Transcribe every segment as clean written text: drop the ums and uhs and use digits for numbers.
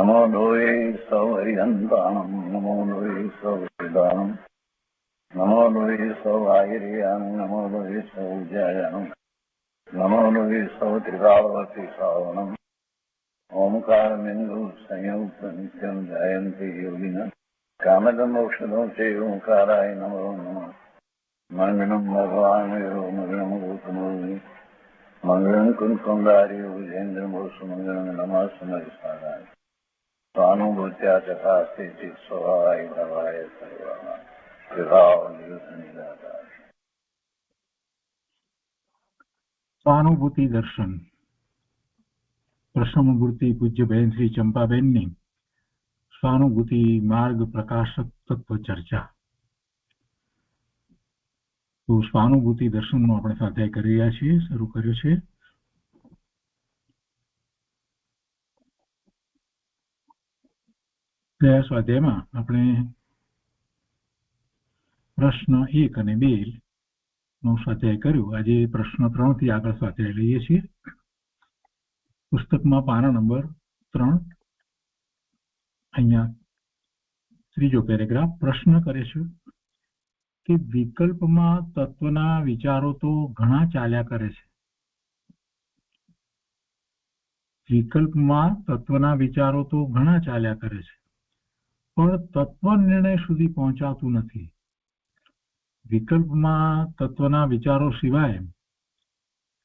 नमो लोये सौहरिहन्तानं नमो लोये सौहृदानं नमो लोये सौभागिर्यानं नमो लोये सौज्यायानं नमो लोये सौत्रिकालवती सावनं ओंकारमिन्दु संयुक्त नित्यं जयन्ति योगिनः कामदमोक्षदं चैव ओंकाराय नमो नमः मङ्गलं भगवान् यो मङ्गलं गौतमोऽग्नि मङ्गलं कुन्कुण्डार्यो विजेन्द्रमोसुमङ्गलं नमः समयसाराय स्वानुभूत्या चकास्ते स्वभावाय भवाय सर्वाः विभावनिदाता स्वानुभूति दर्शन પ્રશ્નમૂર્તિ પૂજ્ય બહેન શ્રી ચંપાબેનની સ્વાનુભૂતિ માર્ગ પ્રકાશક તત્વ ચર્ચા. તો સ્વાનુભૂતિ દર્શનનો આપણે સ્વાધ્યાય કરી રહ્યા છીએ, શરૂ કર્યો છે. ગયા સ્વાધ્યાયમાં આપણે પ્રશ્ન 1 અને 2 નો સ્વાધ્યાય કર્યો. આજે પ્રશ્ન 3 થી આગળ સ્વાધ્યાય લઈએ છીએ. પુસ્તકમાં પાના નંબર 3, અહીંયા ત્રીજો પેરેગ્રાફ. પ્રશ્ન કરે છે કે વિકલ્પમાં તત્વના વિચારો તો ઘણા ચાલ્યા કરે છે. વિકલ્પમાં તત્વના વિચારો તો ઘણા ચાલ્યા કરે છે, પણ તત્વ નિર્ણય સુધી પહોંચાતું નથી. વિકલ્પમાં તત્વના વિચારો સિવાય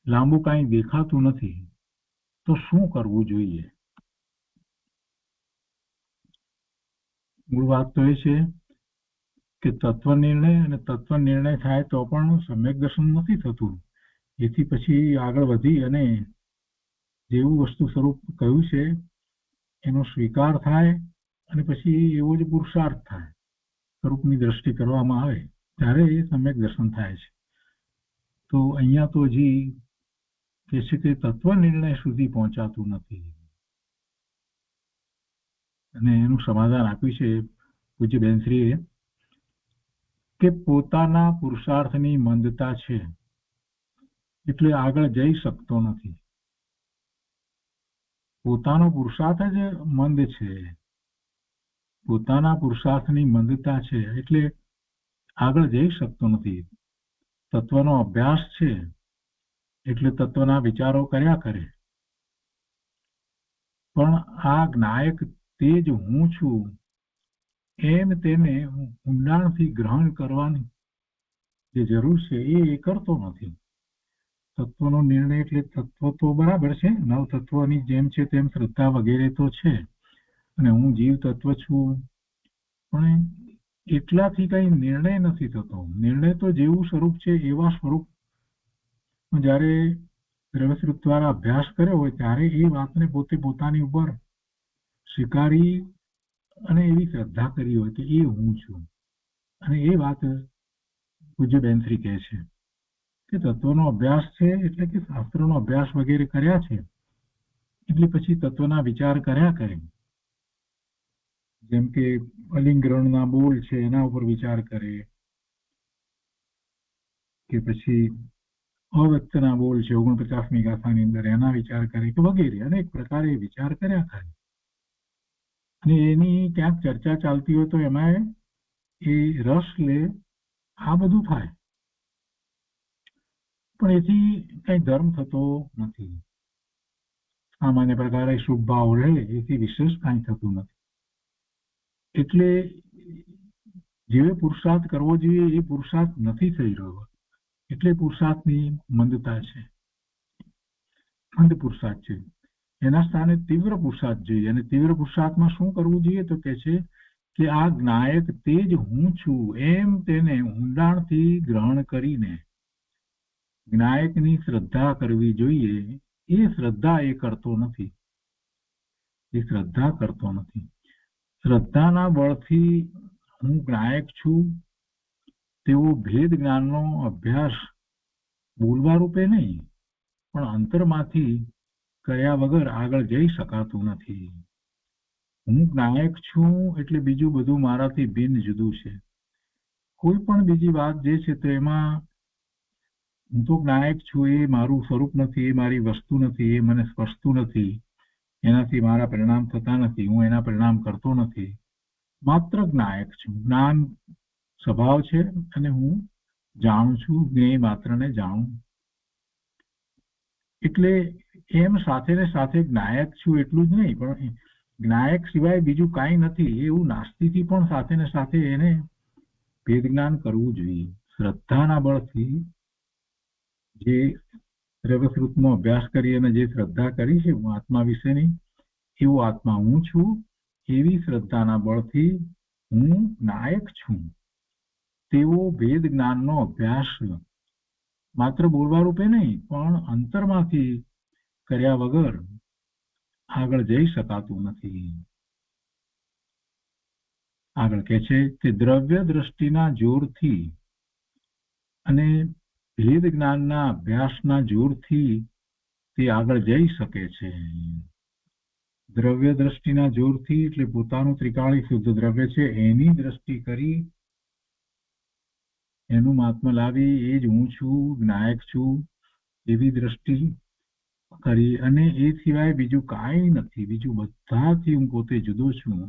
લાંબુ કાંઈ દેખાતું નથી, તો શું કરવું જોઈએ? મૂળ વાત તો એ છે કે તત્વ નિર્ણય અને તત્વ નિર્ણય થાય તો પણ સમ્યક દર્શન નથી થતું. એથી પછી આગળ વધી અને જેવું વસ્તુ સ્વરૂપ કહ્યું છે એનો સ્વીકાર થાય અને પછી એવો જ પુરુષાર્થ થાય, સ્વરૂપની દ્રષ્ટિ કરવામાં આવે ત્યારે એ સમ્યક દર્શન થાય છે. તો અહીંયા તો હજી કે છે કે તત્વ નિર્ણય સુધી પહોંચાતું નથી, અને એનું સમાધાન આપ્યું છે પૂજ્ય બેનશ્રીએ કે પોતાના પુરુષાર્થની મંદતા છે એટલે આગળ જઈ શકતો નથી. પોતાનો પુરુષાર્થ જ મંદ છે, પોતાના પુરુષાર્થની મંદતા છે એટલે આગળ જઈ શકતો નથી. તત્વનો અભ્યાસ છે એટલે તત્વના વિચારો કર્યા કરે, પણ આ જ્ઞાયક તે જ હું છું એમ તેને ઊંડાણથી ગ્રહણ કરવાની જે જરૂર છે એ કરતો નથી. તત્વનો નિર્ણય એટલે તત્વ તો બરાબર છે, નવ તત્વની જેમ છે તેમ શ્રદ્ધા વગેરે તો છે, અને હું જીવ તત્વ છું, પણ એટલાથી કઈ નિર્ણય નથી થતો. નિર્ણય તો જેવું સ્વરૂપ છે એવા સ્વરૂપ જ્યારે દ્રવ્યસ્વરૂપ દ્વારા અભ્યાસ કર્યો હોય ત્યારે એ વાતને પોતે પોતાની ઉપર સ્વીકારી અને એવી શ્રદ્ધા કરી હોય કે એ હું છું. અને એ વાત પૂજ્ય બેનશ્રી કહે છે કે તત્વનો અભ્યાસ છે એટલે કે શાસ્ત્રનો અભ્યાસ વગેરે કર્યા છે એટલે પછી તત્વના વિચાર કર્યા કરે. જેમ કે અલિંગ્રણના બોલ છે એના ઉપર વિચાર કરે, કે પછી અવ્યક્તના બોલ છે 49મી ગાથાની અંદર એના વિચાર કરે કે વગેરે અનેક પ્રકારે વિચાર કર્યા કરે. અને એની ક્યાંક ચર્ચા ચાલતી હોય તો એમાં એ રસ લે, આ બધું થાય, પણ એથી કઈ ધર્મ થતો નથી. સામાન્ય પ્રકારે શુભ ભાવ રહે, એથી વિશેષ કાંઈ થતું નથી. એટલે જે પુરુષાર્થ કરવો જોઈએ એ પુરુષાર્થ નથી થઈ રહ્યો, એટલે પુરુષાર્થની મંદતા છે, મંદ પુરુષાર્થ છે. એના સ્થાને તીવ્ર પુરુષાર્થ જોઈએ. અને તીવ્ર પુરુષાર્થમાં શું કરવું જોઈએ તો કે છે કે આ જ્ઞાયક તે જ હું છું એમ તેને ઊંડાણથી ગ્રહણ કરીને જ્ઞાયકની શ્રદ્ધા કરવી જોઈએ. એ શ્રદ્ધા એ કરતો નથી, એ શ્રદ્ધા કરતો નથી. શ્રદ્ધાના બળથી હું જ્ઞાયક છું તેવો ભેદ જ્ઞાનનો અભ્યાસ બોલવા રૂપે નહીં પણ અંતરમાંથી કર્યા વગર આગળ જઈ શકાતું નથી. હું જ્ઞાયક છું એટલે બીજું બધું મારાથી ભિન્ન જુદું છે. કોઈ પણ બીજી વાત જે છે તો એમાં હું તો જ્ઞાયક છું એ મારું સ્વરૂપ નથી, એ મારી વસ્તુ નથી, એ મને સ્પર્શતું નથી, એનાથી મારા પરિણામ થતા નથી, હું એના પરિણામ કરતો નથી, માત્ર જ્ઞાયક છું. જ્ઞાન સ્વભાવ છે અને હું જાણું છું, જ્ઞેય માત્રને જાણું. એટલે એમ સાથે ને સાથે જ્ઞાયક છું એટલું જ નહીં, પણ જ્ઞાયક સિવાય બીજું કાંઈ નથી એવું નાસ્તિથી પણ સાથે ને સાથે એને ભેદ જ્ઞાન કરવું જોઈએ. શ્રદ્ધાના બળથી જે દ્રવ્યશ્રુતનો અભ્યાસ કરી અને જે શ્રદ્ધા કરી છે હું આત્મા વિશેની, એવો આત્મા હું છું, એવી શ્રદ્ધાના બળથી હું નાયક છું તેવો ભેદ જ્ઞાનનો અભ્યાસ માત્ર બોલવા રૂપે નહીં પણ અંતરમાંથી કર્યા વગર આગળ જઈ શકાતું નથી. આગળ કે છે કે દ્રવ્ય દ્રષ્ટિના જોરથી અને ભેદ જ્ઞાનના અભ્યાસના જોરથી તે આગળ જઈ શકે છે. દ્રવ્ય દ્રષ્ટિના જોરથી એટલે પોતાનું ત્રિકાળી શુદ્ધ દ્રવ્ય છે એની દ્રષ્ટિ કરી, એનું મહાત્મ્ય લાવી, એ જ હું છું, જ્ઞાયક છું એવી દ્રષ્ટિ કરી, અને એ સિવાય બીજું કાંઈ નથી, બીજું બધાથી હું પોતે જુદો છું,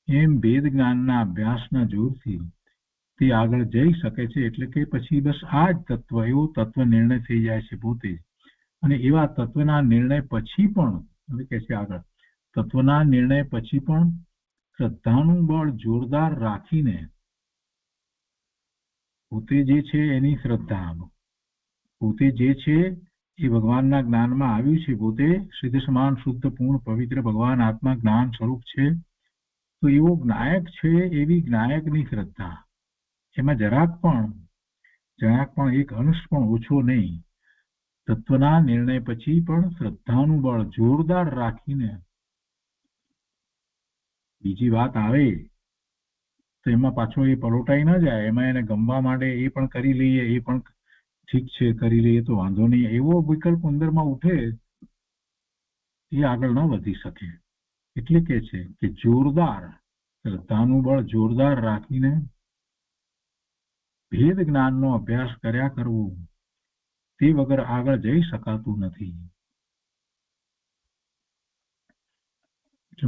એમ ભેદ જ્ઞાનના અભ્યાસના જોરથી તે આગળ જઈ શકે છે. એટલે કે પછી બસ આ જ તત્વ, એવો તત્વ નિર્ણય થઈ જાય છે પોતે જ. અને એવા તત્વના નિર્ણય પછી પણ હવે કે છે આગળ, તત્વના નિર્ણય પછી પણ શ્રદ્ધાનું બળ જોરદાર રાખીને પોતે જે છે એની શ્રદ્ધા, પોતે જે છે એ ભગવાનના જ્ઞાનમાં આવ્યું છે, પોતે સિદ્ધ સમાન શુદ્ધ પૂર્ણ પવિત્ર ભગવાન આત્મા જ્ઞાન સ્વરૂપ છે, તો એવો જ્ઞાયક છે એવી જ્ઞાયકની શ્રદ્ધા, એમાં જરાક પણ એક અંશ પણ ઓછો નહીં. તત્વના નિર્ણય પછી પણ શ્રદ્ધાનું બળ જોરદાર રાખીને બીજી વાત આવે તો એમાં પાછો એ પલોટાઈ ન જાય, એમાં એને ગમવા માંડે, એ પણ કરી લઈએ, એ પણ ઠીક છે કરી લઈએ તો વાંધો નહીં, એવો વિકલ્પ અંદરમાં ઉઠે એ આગળ ન વધી શકે. એટલે કે છે કે જોરદાર શ્રદ્ધાનું બળ જોરદાર રાખીને ભેદ જ્ઞાનનો અભ્યાસ કર્યા કરવો, તે વગર આગળ જઈ શકાતું નથી.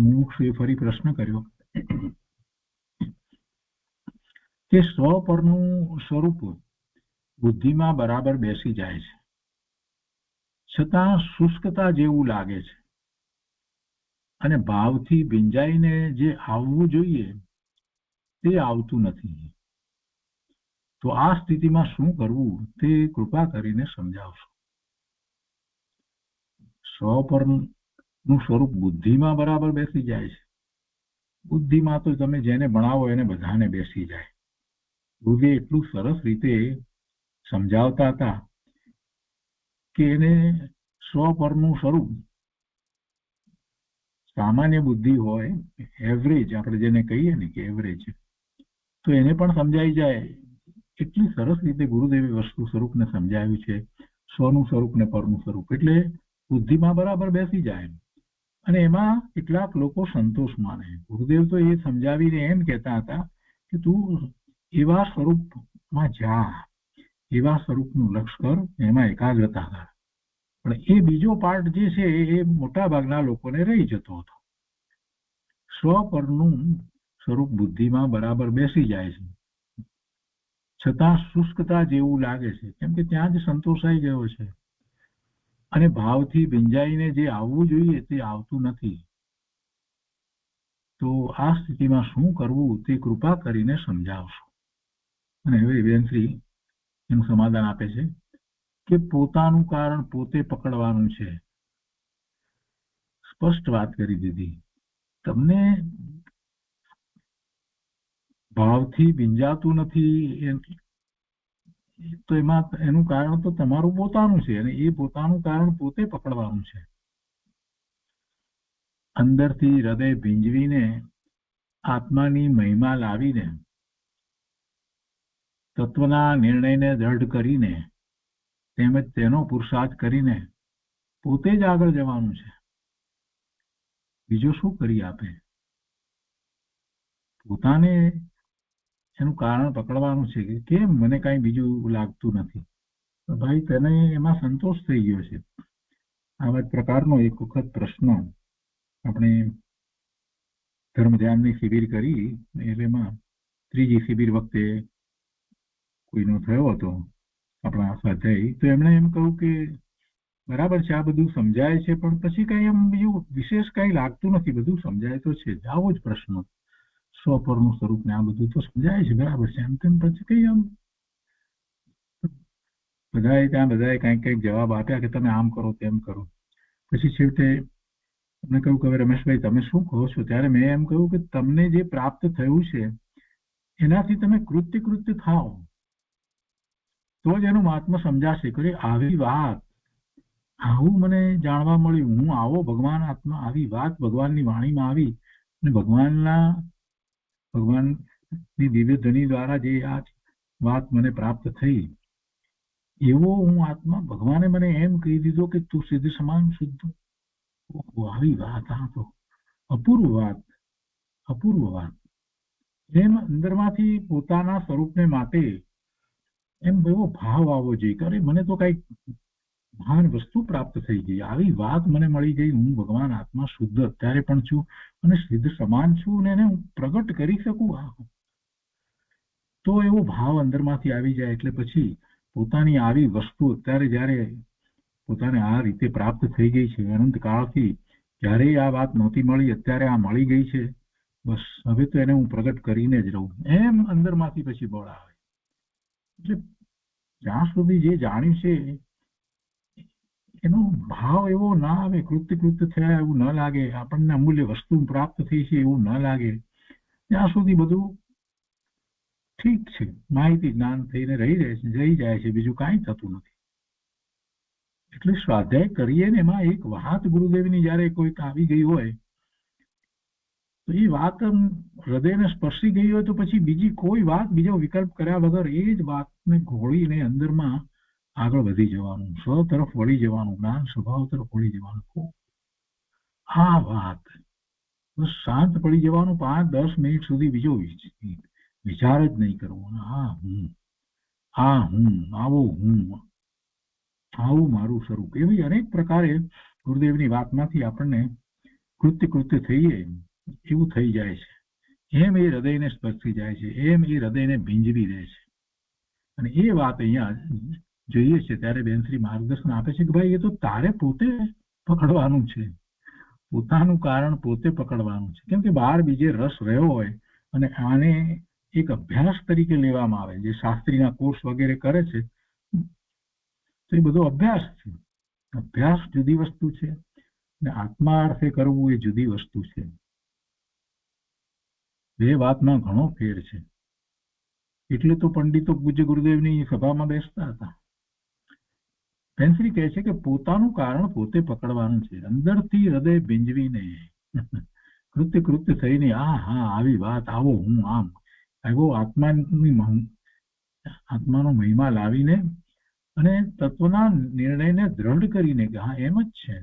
મુમુક્ષુએ ફરી પ્રશ્ન કર્યો કે સ્વ પરનું સ્વરૂપ બુદ્ધિમાં બરાબર બેસી જાય છે, છતાં શુષ્કતા જેવું લાગે છે, અને ભાવથી ભીંજાઈને જે આવવું જોઈએ તે આવતું નથી. તો આ સ્થિતિમાં શું કરવું તે કૃપા કરીને સમજાવશો. સ્વ પરનું સ્વરૂપ બુદ્ધિમાં બરાબર બેસી જાય છે. બુદ્ધિમાં તો તમે જેને ભણાવો એને બધાને બેસી જાય. ગુરુએ એટલું સરસ રીતે સમજાવતા હતા કે એને સ્વ પરનું સ્વરૂપ સામાન્ય બુદ્ધિ હોય, એવરેજ આપણે જેને કહીએ ને કે એવરેજ, તો એને પણ સમજાઈ જાય. એટલી સરસ રીતે ગુરુદેવે વસ્તુ સ્વરૂપને સમજાવ્યું છે, સ્વનું સ્વરૂપ ને પરનું સ્વરૂપ, એટલે બુદ્ધિમાં બરાબર બેસી જાય. અને એમાં કેટલાક લોકો સંતોષ માને. ગુરુદેવ તો એ સમજાવીને એમ કહેતા હતા કે તું એવા સ્વરૂપમાં જા, એવા સ્વરૂપનું લક્ષ કર, એમાં એકાગ્રતા કર. પણ એ બીજો પાર્ટ જે છે એ મોટા ભાગના લોકોને રહી જતો હતો. સ્વ પરનું સ્વરૂપ બુદ્ધિમાં બરાબર બેસી જાય છે, છતાં શુષ્કતા જેવું લાગે છે, કેમ કે ત્યાં જ સંતોષાઈ ગયો છે, અને ભાવથી ભીંજાઈને જે આવવું જોઈએ તે આવતું નથી. તો આ સ્થિતિમાં શું કરવું તે કૃપા કરીને સમજાવશો. અને હવે બેનશ્રી એનું સમાધાન આપે છે કે પોતાનું કારણ પોતે પકડવાનું છે. સ્પષ્ટ વાત કરી દીધી. તમને ભાવથી ભીંજાતું નથી તો એમાં એનું કારણ તો તમારું પોતાનું છે, અને એ પોતાનું કારણ પોતે પકડવાનું છે. અંદરથી હૃદય ભીંજવીને આત્માની મહિમા લાવીને તત્વના નિર્ણયને દ્રઢ કરીને તેમજ તેનો પુરુષાર્થ કરીને પોતે જ આગળ જવાનું છે. બીજો શું કરી આપે? પોતાને એનું કારણ પકડવાનું છે કે કેમ મને કાંઈ બીજું લાગતું નથી. ભાઈ તને એમાં સંતોષ થઈ ગયો છે. આવા પ્રકારનો એક વખત પ્રશ્ન આપણે ધર્મ ધ્યાનની શિબિર કરી એટલે એમાં ત્રીજી શિબિર વખતે કોઈનો થયો હતો આપણા સ્વાધ્યાય, તો એમણે એમ કહ્યું કે બરાબર છે, આ બધું સમજાય છે, પણ પછી કઈ એમ બીજું વિશેષ કઈ લાગતું નથી, બધું સમજાય તો છે, આવો જ પ્રશ્ન સ્વપરનું સ્વરૂપ ને આ બધું તો સમજાય છે, બરાબર છે, એમ તેમ પછી કઈ આમ બધાએ કઈક જવાબ આપ્યા કે તમે આમ કરો તેમ કરો. પછી છેવટે મેં કહ્યું કે હવે રમેશભાઈ તમે શું કહો છો? ત્યારે મેં એમ કહ્યું કે તમને જે પ્રાપ્ત થયું છે એનાથી તમે કૃત્ય થાઓ તો જ એનું મહાત્મ્ય સમજાશે. કે આવી વાત, આવું મને જાણવા મળ્યું, હું આવો ભગવાન આત્મા, આવી વાત ભગવાનની વાણીમાં આવી અને ભગવાનની દિવ્ય ધ્વનિ દ્વારા જે આ વાત મને પ્રાપ્ત થઈ, એવો હું આત્મા, ભગવાને મને એમ કહી દીધો કે તું સિદ્ધ સમાન શુદ્ધ. આવી વાત, આ તો અપૂર્વ વાત. એમ અંદરમાંથી પોતાના સ્વરૂપને માટે એમ એવો ભાવ આવવો જોઈએ કે અરે મને તો કઈક મહાન વસ્તુ પ્રાપ્ત થઈ ગઈ, આવી વાત મને મળી ગઈ, હું ભગવાન આત્મા શુદ્ધ અત્યારે પણ છું અને સિદ્ધ સમાન છું અને એને હું પ્રગટ કરી શકું. તો એવો ભાવ અંદરમાંથી આવી જાય એટલે પછી પોતાની આવી વસ્તુ અત્યારે જ્યારે પોતાને આ રીતે પ્રાપ્ત થઈ ગઈ છે, અનંત કાળથી ક્યારેય આ વાત નહોતી મળી, અત્યારે આ મળી ગઈ છે, બસ હવે તો એને હું પ્રગટ કરીને જ રહું, એમ અંદરમાંથી પછી બળ આવે. એટલે જ્યાં સુધી જે જાણ્યું છે એનો ભાવ એવો ના આવે, કૃત્ય થયા એવું ન લાગે, આપણને અમૂલ્ય વસ્તુ પ્રાપ્ત થઈ છે એવું ન લાગે, ત્યાં સુધી બધું ઠીક છે, માહિતી જ્ઞાન થઈને રહી જાય છે, બીજું કાંઈ થતું નથી. એટલે સ્વાધ્યાય કરીએ ને એમાં એક વાત ગુરુદેવની જયારે કોઈક આવી ગઈ હોય તો એ વાત હૃદયને સ્પર્શી ગઈ હોય તો પછી બીજી કોઈ વાત, બીજો વિકલ્પ કર્યા વગર એ જ વાતને ઘોળીને અંદરમાં આગળ વધી જવાનું, સ્વ તરફ વળી જવાનું, જ્ઞાન સ્વભાવ તરફ વળી જવાનું. આ વાત બસ શાંત પડી જવાનું, 5-10 મિનિટ સુધી બીજો વિચાર જ નહીં કરવો. આવું મારું સ્વરૂપ. એવી અનેક પ્રકારે ગુરુદેવની વાતમાંથી આપણને કૃત્ય થઈએ એવું થઈ જાય છે. એમ એ હૃદયને સ્પર્શી જાય છે, એમ એ હૃદયને ભીંજવી દે છે. અને એ વાત અહીંયા જોઈએ છે ત્યારે બેનશ્રી માર્ગદર્શન આપે છે કે ભાઈ એ તો તારે પોતે પકડવાનું છે, પોતાનું કારણ પોતે પકડવાનું છે. કેમ કે બહાર બીજે રસ રહ્યો હોય અને આને એક અભ્યાસ તરીકે લેવામાં આવે, જે શાસ્ત્રીના કોર્સ વગેરે કરે છે તો એ બધો અભ્યાસ છે. અભ્યાસ જુદી વસ્તુ છે અને આત્માર્થે કરવું એ જુદી વસ્તુ છે. બે વાતમાં ઘણો ફેર છે. એટલે તો પંડિતો પૂજ્ય ગુરુદેવની સભામાં બેસતા હતા. પેન્સરી કહે છે કે પોતાનું કારણ પોતે પકડવાનું છે, અંદરથી હૃદય ભીંજવીને કૃત્ય થઈને આવી વાત, આવો હું આમ, એવો આત્માનો મહિમા લાવીને અને તત્વના નિર્ણયને દ્રઢ કરીને કે હા એમ જ છે,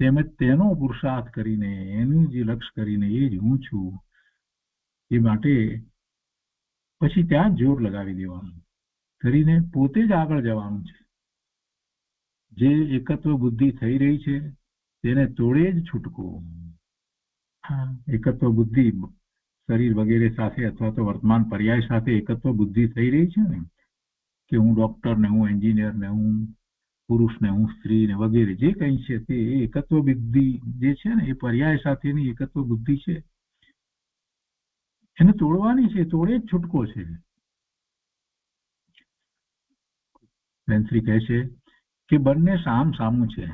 તેમજ તેનો પુરુષાર્થ કરીને એનું જે લક્ષ્ય કરીને એ જ હું છું, એ માટે પછી ત્યાં જ જોર લગાવી દેવાનું કરીને પોતે જ આગળ જવાનું છે. જે એકત્વ બુદ્ધિ થઈ રહી છે તેને તોડે જ છૂટકો. એકત્વ બુદ્ધિ શરીર વગેરે સાથે અથવા તો વર્તમાન પર્યાય સાથે એકત્વ બુદ્ધિ થઈ રહી છે ને, કે હું ડોક્ટર ને, હું એન્જિનિયર ને, હું પુરુષ ને, હું સ્ત્રી ને વગેરે જે કઈ છે તે એકત્વ બુદ્ધિ જે છે ને એ પર્યાય સાથેની એકત્વ બુદ્ધિ છે, એને તોડવાની છે, તોડે જ છૂટકો છે. બેનશ્રી કહે છે કે બંને સામું છે.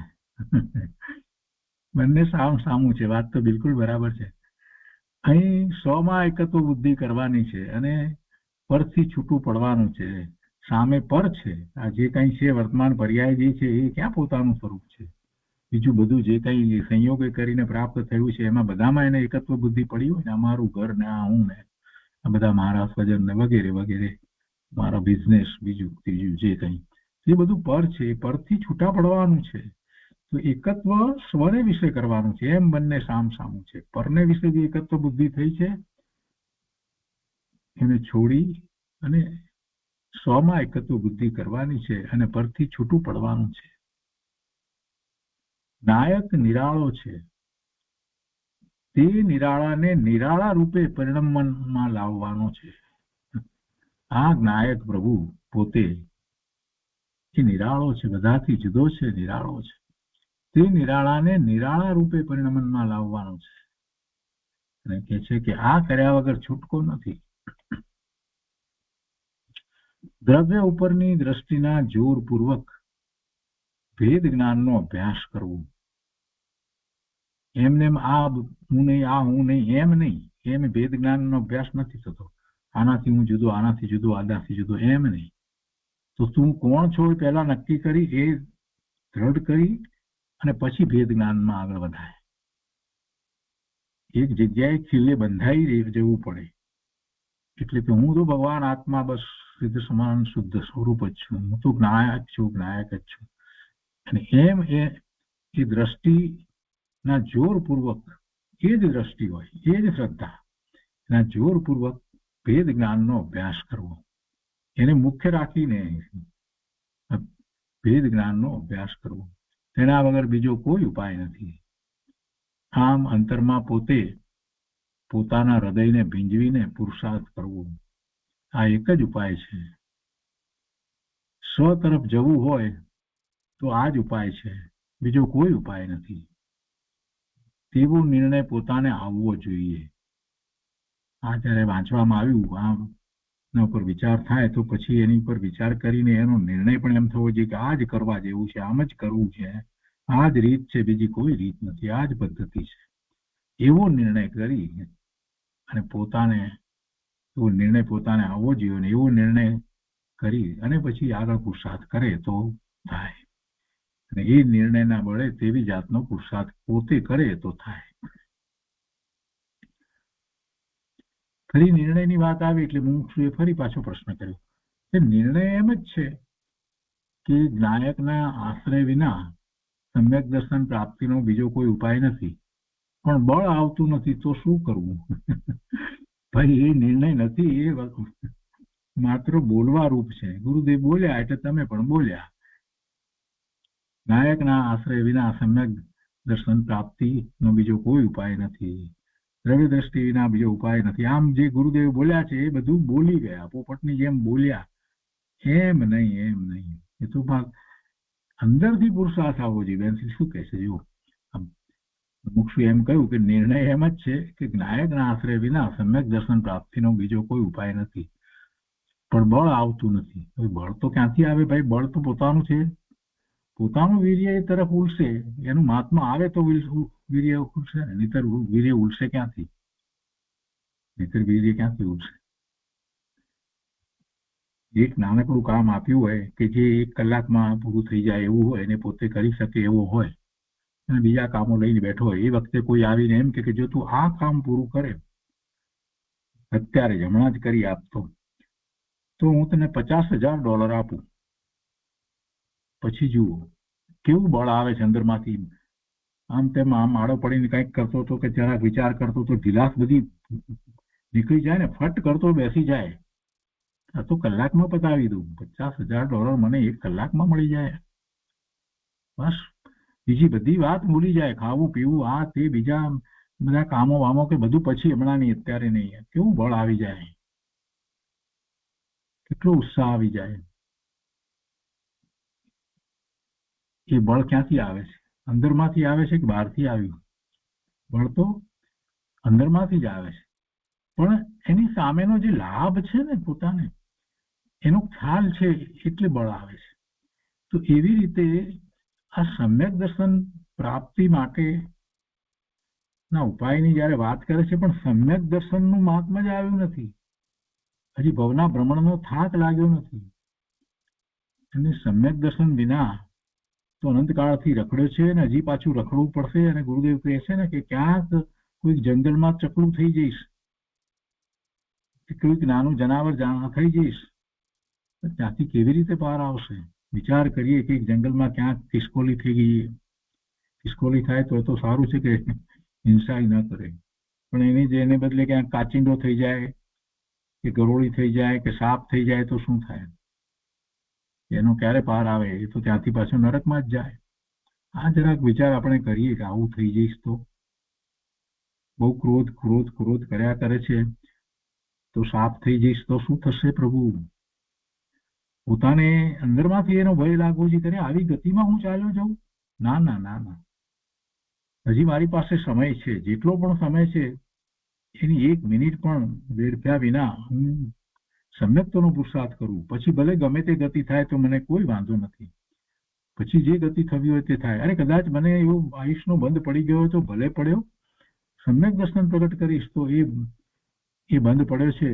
બંને સામું છે. વાત તો બિલકુલ બરાબર છે. અહીં સ્વમાં એકત્વ બુદ્ધિ કરવાની છે અને પરથી છૂટું પડવાનું છે. સામે પર છે, આ જે કઈ છે વર્તમાન પર્યાય જે છે એ ક્યાં પોતાનું સ્વરૂપ છે. બીજું બધું જે કઈ સંયોગ કરીને પ્રાપ્ત થયું છે એમાં બધામાં એને એકત્વ બુદ્ધિ પડી હોય ને, અમારું ઘર ને, આ હું ને, આ બધા મારા સ્વજન ને વગેરે વગેરે, મારા બિઝનેસ, બીજું ત્રીજું જે કઈ, એ બધું પર છે. એ પરથી છૂટા પડવાનું છે. તો એકત્વ સ્વને વિશે કરવાનું છે. એમ બંને સામું છે. પરને વિશે જે એકત્વ બુદ્ધિ થઈ છે એને છોડી અને સ્વમાં એકત્વ બુદ્ધિ કરવાની છે અને પરથી છૂટું પડવાનું છે. નાયક નિરાળો છે. તે નિરાળાને નિરાળા રૂપે પરિણમનમાં લાવવાનો છે. આ નાયક પ્રભુ પોતે એ નિરાળો છે, બધાથી જુદો છે, નિરાળો છે. તે નિરાળાને નિરાળા રૂપે પરિણમનમાં લાવવાનો છે અને કહે છે કે આ કર્યા વગર છૂટકો નથી. દ્રવ્ય ઉપરની દ્રષ્ટિના જોરપૂર્વક ભેદ જ્ઞાનનો અભ્યાસ કરવો. એમને આ હું નહીં, આ હું નહીં, એમ નહીં. એમ ભેદ જ્ઞાનનો અભ્યાસ નથી થતો. આનાથી હું જુદો, આનાથી જુદો, આનાથી જુદો, એમ નહીં. તો તું કોણ છો એ પહેલા નક્કી કરી, એ દ્રઢ કરી અને પછી ભેદ જ્ઞાનમાં આગળ વધાય. એક જગ્યાએ ખીલે બંધાઈ જવું પડે. એટલે કે હું તો ભગવાન આત્મા બસ સિદ્ધ સમાન શુદ્ધ સ્વરૂપ જ છું, હું તો જ્ઞાયક છું, જ્ઞાયક જ છું. અને એમ એ દ્રષ્ટિના જોરપૂર્વક, એ જ દ્રષ્ટિ હોય, એ જ શ્રદ્ધા, એના જોરપૂર્વક ભેદ જ્ઞાનનો અભ્યાસ કરવો. એને મુખ્ય રાખીને ભેદ જ્ઞાનનો અભ્યાસ કરવો. તેના વગર બીજો કોઈ ઉપાય નથી. આમ અંતરમાં પોતે પોતાના હૃદયને ભીંજવીને પુરુષાર્થ કરવો, આ એક જ ઉપાય છે. સ્વ તરફ જવું હોય તો આ જ ઉપાય છે, બીજો કોઈ ઉપાય નથી. તેવો નિર્ણય પોતાને આવવો જોઈએ. આ જ્યારે વાંચવામાં આવ્યું, આના ઉપર વિચાર થાય તો પછી એની પર વિચાર કરીને એનો નિર્ણય પણ એમ થવો જોઈએ કે આ જ કરવા જેવું છે, આમ જ કરવું છે, આ જ રીત છે, બીજી કોઈ રીત નથી, આ જ પદ્ધતિ છે. એવો નિર્ણય કરી અને એવો નિર્ણય પોતાને આવવો જોઈએ. અને એવો નિર્ણય કરી અને પછી આગળ પુરુષાર્થ કરે તો થાય. અને એ નિર્ણયના બળે તેવી જાતનો પુરુષાર્થ પોતે કરે તો થાય. ફરી નિર્ણયની વાત આવી એટલે મુમુક્ષુએ ફરી પાછો પ્રશ્ન કર્યો કે નિર્ણય એમ જ છે કે જ્ઞાયકના આશ્રય વિના સમ્યક દર્શન પ્રાપ્તિનો બીજો કોઈ ઉપાય નથી, પણ બળ આવતું નથી તો શું કરવું? ભાઈ એ નિર્ણય નથી, એ માત્ર બોલવા રૂપ છે. ગુરુદેવ બોલ્યા એટલે તમે પણ બોલ્યા. નાયકના આશ્રય વિના સમ્યક દર્શન પ્રાપ્તિનો બીજો કોઈ ઉપાય નથી, દ્રવ્ય દ્રષ્ટિ વિના બીજો ઉપાય નથી. આમ જે ગુરુદેવ બોલ્યા છે એ બધું બોલી ગયા, પોપટની જેમ બોલ્યા. એમ નહીં, એમ નહીં. એ તો અંદરથી પુરુષાર્થ આવવો જોઈએ. બેનથી શું કહે છે? જુઓ, મુક્ષુ એમ કહ્યું કે નિર્ણય એમ જ છે કે જ્ઞાયકના આશ્રય વિના સમ્યક દર્શન પ્રાપ્તિનો બીજો કોઈ ઉપાય નથી, પણ બળ આવતું નથી. બળ તો ક્યાંથી આવે ભાઈ? બળ તો પોતાનું છે. પોતાનું વીર્ય એ તરફ ઉલશે, એનું મહાત્મા આવે તો વીર્ય ઉલશે, નહીતર વીર્ય ઉલશે ક્યાંથી? નહીતર વીર્ય ક્યાંથી ઉલશે? એક નાનકડું કામ આપ્યું હોય કે જે 1 કલાકમાં પૂરું થઈ જાય એવું હોય, એને પોતે કરી શકે એવો હોય, અને બીજા કામો લઈને બેઠો હોય, એ વખતે કોઈ આવીને એમ કે જો તું આ કામ પૂરું કરે અત્યારે જ, હમણાં જ કરી આપતો, તો હું તને $50,000 આપું. પછી જુઓ કેવું બળ આવે છે અંદરમાંથી. આમ તેમ આમ આડો પડીને કંઈક કરતો હતો કે જરાક વિચાર કરતો તો ઢીલાસ બધી નીકળી જાય ને, ફટ કરતો બેસી જાય. આ તો કલાકમાં પતાવી દઉં. $50,000 મને 1 કલાકમાં મળી જાય. બસ બીજી બધી વાત ભૂલી જાય, ખાવું પીવું આ તે બીજા બધા કામો વામો કે બધું પછી, હમણાં નહીં, અત્યારે નહીં. કેવું બળ આવી જાય, કેટલો ઉત્સાહ આવી જાય. એ બળ ક્યાંથી આવે છે? અંદરમાંથી આવે છે કે બહારથી આવ્યું? બળ તો અંદરમાંથી જ આવે છે, પણ એની સામેનો જે લાભ છે ને પોતાને, એનો ખ્યાલ છે એટલે બળ આવે છે. તો એવી રીતે આ સમ્યક દર્શન પ્રાપ્તિ માટેના ઉપાયની જ્યારે વાત કરે છે, પણ સમ્યક દર્શનનું મહાત્મા જ આવ્યું નથી. હજી ભવના ભ્રમણનો થાક લાગ્યો નથી. અને સમ્યક દર્શન વિના તો અનંતકાળથી રખડ્યો છે અને હજી પાછું રખડવું પડશે. અને ગુરુદેવ કહે છે ને કે ક્યાંક કોઈક જંગલમાં ચકલું થઈ જઈશ, કોઈક નાનું જનાવર થઈ જઈશ, ત્યાંથી કેવી રીતે પાર આવશે? વિચાર કરીએ કે જંગલમાં ક્યાંક ખિસકોલી થઈ ગઈ. ખિસકોલી થાય તો સારું છે કે હિંસા ન કરે, પણ એને બદલે ક્યાંક કાચિંડો થઈ જાય કે ગરોળી થઈ જાય કે સાપ થઈ જાય તો શું થાય? એનો ક્યારે પાર આવે? એ તો ત્યાંથી પાછો નરકમાં જ જાય. આ જરાક વિચાર આપણે કરીએ કે આવું થઈ જઈશ તો બહુ ક્રોધ ક્રોધ ક્રોધ કર્યા કરે છે તો સાફ થઈ જઈશ તો શું થશે પ્રભુ? પોતાને અંદરમાંથી એનો ભય લાગવો જોઈએ કે આવી ગતિમાં હું ચાલ્યો જાઉં? ના ના ના ના, હજી મારી પાસે સમય છે, જેટલો પણ સમય છે એની 1 મિનિટ પણ વેડફ્યા વિના હું સમ્યક્તોનો પુરુષાર્થ કરું. પછી ભલે ગમે તે ગતિ થાય તો મને કોઈ વાંધો નથી. પછી જે ગતિ થવી હોય તે થાય. અરે કદાચ મને એવો આયુષનો બંધ પડી ગયો તો ભલે પડ્યો, સમ્યક દર્શન પ્રગટ કરીશ તો એ બંધ પડ્યો છે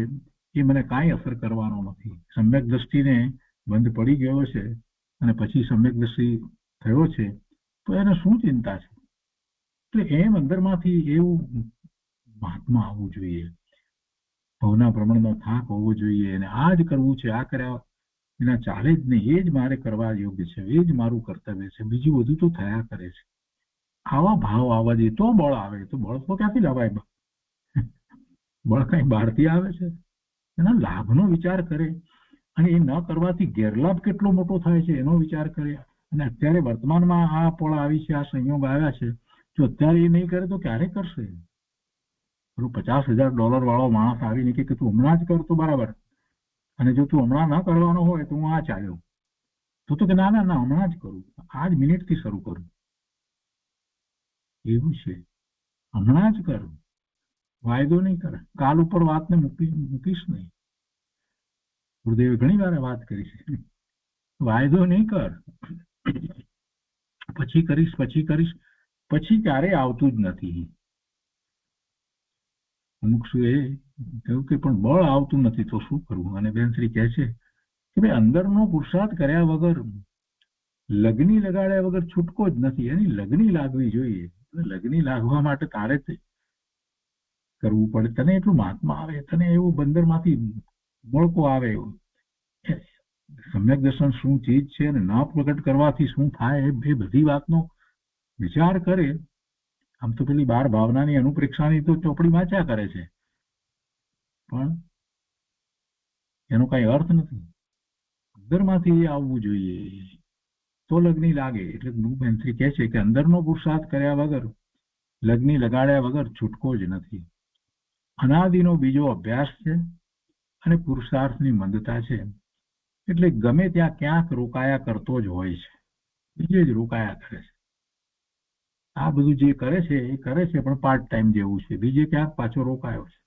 એ મને કાંઈ અસર કરવાનો નથી. સમ્યક દ્રષ્ટિને બંધ પડી ગયો છે અને પછી સમ્યક દ્રષ્ટિ થયો છે તો એને શું ચિંતા છે? એટલે એમ અંદરમાંથી એવું મહાત્મા આવવું જોઈએ, ભવના ભ્રમણનો થાક હોવો જોઈએ. અને આ જ કરવું છે, આ કર્યા એના ચાલે જ નહીં. એ જ મારે કરવા યોગ્ય છે, એ જ મારું કર્તવ્ય છે, બીજું બધું તો થયા કરે છે. આવા ભાવ આવવા દે તો બળ આવે. તો બળ તો ક્યાંથી લાવાય? બળ કઈ બહારથી આવે છે? એના લાભનો વિચાર કરે અને એ ન કરવાથી ગેરલાભ કેટલો મોટો થાય છે એનો વિચાર કરે. અને અત્યારે વર્તમાનમાં આ પળ આવી છે, આ સંયોગ આવ્યા છે, જો અત્યારે એ નહીં કરે તો ક્યારે કરશે? $50,000 વાળો માણસ આવીને કે તું હમણાં જ કર તો બરાબર, અને જો તું હમણાં ના કરવાનો હોય તો હું આ ચાલ્યો, તો કે ના ના ના હમણાં જ કરું, આજ મિનિટથી શરૂ કરું. એવું છે, હમણાં જ કર, વાયદો નહીં કરે. કાલ ઉપર વાતને મૂકીશ નહીં. ગુરુદેવે ઘણી વાર વાત કરી છે, વાયદો નહીં કર, પછી કરીશ પછી કરીશ, પછી ક્યારેય આવતું જ નથી. અમુક શું એ કહ્યું કે પણ બળ આવતું નથી તો શું કરવું? અને બેનશ્રી કહે છે કે ભાઈ અંદરનો પુરુષાર્થ કર્યા વગર, લગ્ની લગાડ્યા વગર છૂટકો જ નથી. એની લગ્ની લાગવી જોઈએ. લગ્ની લાગવા માટે તારે જ કરવું પડે. તને એટલું મહાત્મા આવે, તને એવું બંદરમાંથી મળકો આવે, સમ્યક દર્શન શું ચીજ છે અને ન પ્રગટ કરવાથી શું થાય એ બધી વાતનો વિચાર કરે. આમ તો પેલી 12 ભાવનાની અનુપ્રેક્ષાની તો ચોપડી વાંચ્યા કરે છે, પણ એનો કઈ અર્થ નથી. અંદરમાંથી આવવું જોઈએ તો લગ્ની લાગે. એટલે ગુરુબેનશ્રી કહે છે કે અંદરનો પુરુષાર્થ કર્યા વગર, લગ્ની લગાડ્યા વગર છૂટકો જ નથી. અનાદિનો બીજો અભ્યાસ છે અને પુરુષાર્થની મંદતા છે. એટલે ગમે ત્યાં ક્યાંક રોકાયા કરતો જ હોય છે, બીજે જ રોકાયા કરે છે. આ બધું જે કરે છે એ કરે છે પણ પાર્ટ ટાઈમ જેવું છે. બીજે ક્યાંક પાછો રોકાયો છે,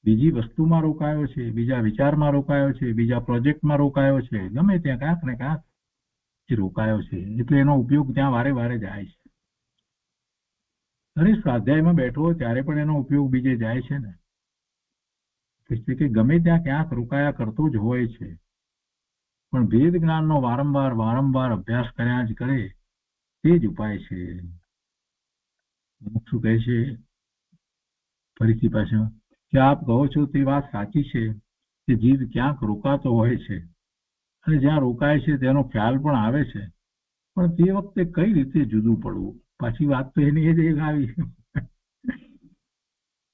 બીજી વસ્તુમાં રોકાયો છે, બીજા વિચારમાં રોકાયો છે, બીજા પ્રોજેક્ટમાં રોકાયો છે. ગમે ત્યાં ક્યાંક ને ક્યાંક રોકાયો છે. એટલે એનો ઉપયોગ ત્યાં વારે વારે જાય છે. અરે સ્વાધ્યાયમાં બેઠો હોય ત્યારે પણ એનો ઉપયોગ બીજે જાય છે ને. એટલે કે ગમે ત્યાં ક્યાંક રોકાયા કરતો જ હોય છે, પણ ભેદ જ્ઞાનનો વારંવાર વારંવાર અભ્યાસ કર્યા જ કરે તે જ ઉપાય છે. શું કહે છે ફરીથી પાછળ કે આપ કહો છો તે વાત સાચી છે કે જીવ ક્યાંક રોકાતો હોય છે અને જ્યાં રોકાય છે તેનો ખ્યાલ પણ આવે છે, પણ તે વખતે કઈ રીતે જુદું પડવું? પાછી વાત તો એની એ જ આવી.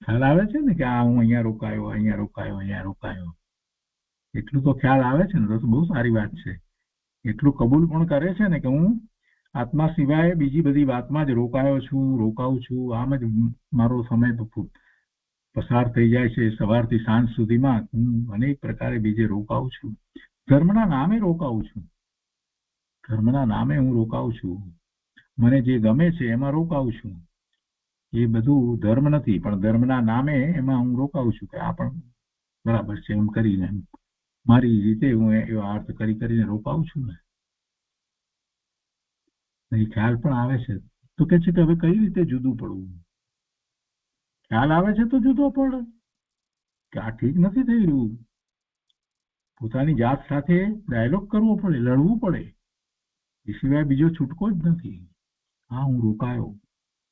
ખ્યાલ આવે છે ને કે આ હું અહીંયા રોકાયો, અહીંયા રોકાયો, અહીંયા રોકાયો, એટલું તો ખ્યાલ આવે છે ને, તો બહુ સારી વાત છે. એટલું કબૂલ પણ કરે છે ને કે હું આત્મા સિવાય બીજી બધી વાતમાં જ રોકાયો છું, રોકાઉં છું. આમ જ મારો સમય તો પસાર થઈ જાય છે. સવારથી સાંજ સુધીમાં હું અનેક પ્રકારે બીજે રોકાઉં છું. ધર્મના નામે રોકાઉં છું, ધર્મના નામે હું રોકાઉં છું. મને જે ગમે છે એમાં રોકાઉં છું. એ બધું ધર્મ નથી, પણ ધર્મના નામે એમાં હું રોકાઉં છું કે આ પણ બરાબર છે એમ કરીને મારી રીતે હું એવો અર્થ કરીને રોકાઉં છું ને. એ ખ્યાલ પણ આવે છે તો કે છે કે હવે કઈ રીતે જુદું પડવું? ખ્યાલ આવે છે તો જુદો પડે કે આ ઠીક નથી થઈ રહ્યું. પોતાની જાત સાથે ડાયલોગ કરવો પડે, લડવું પડે. એ સિવાય બીજો છૂટકો જ નથી. હા હું રોકાયો,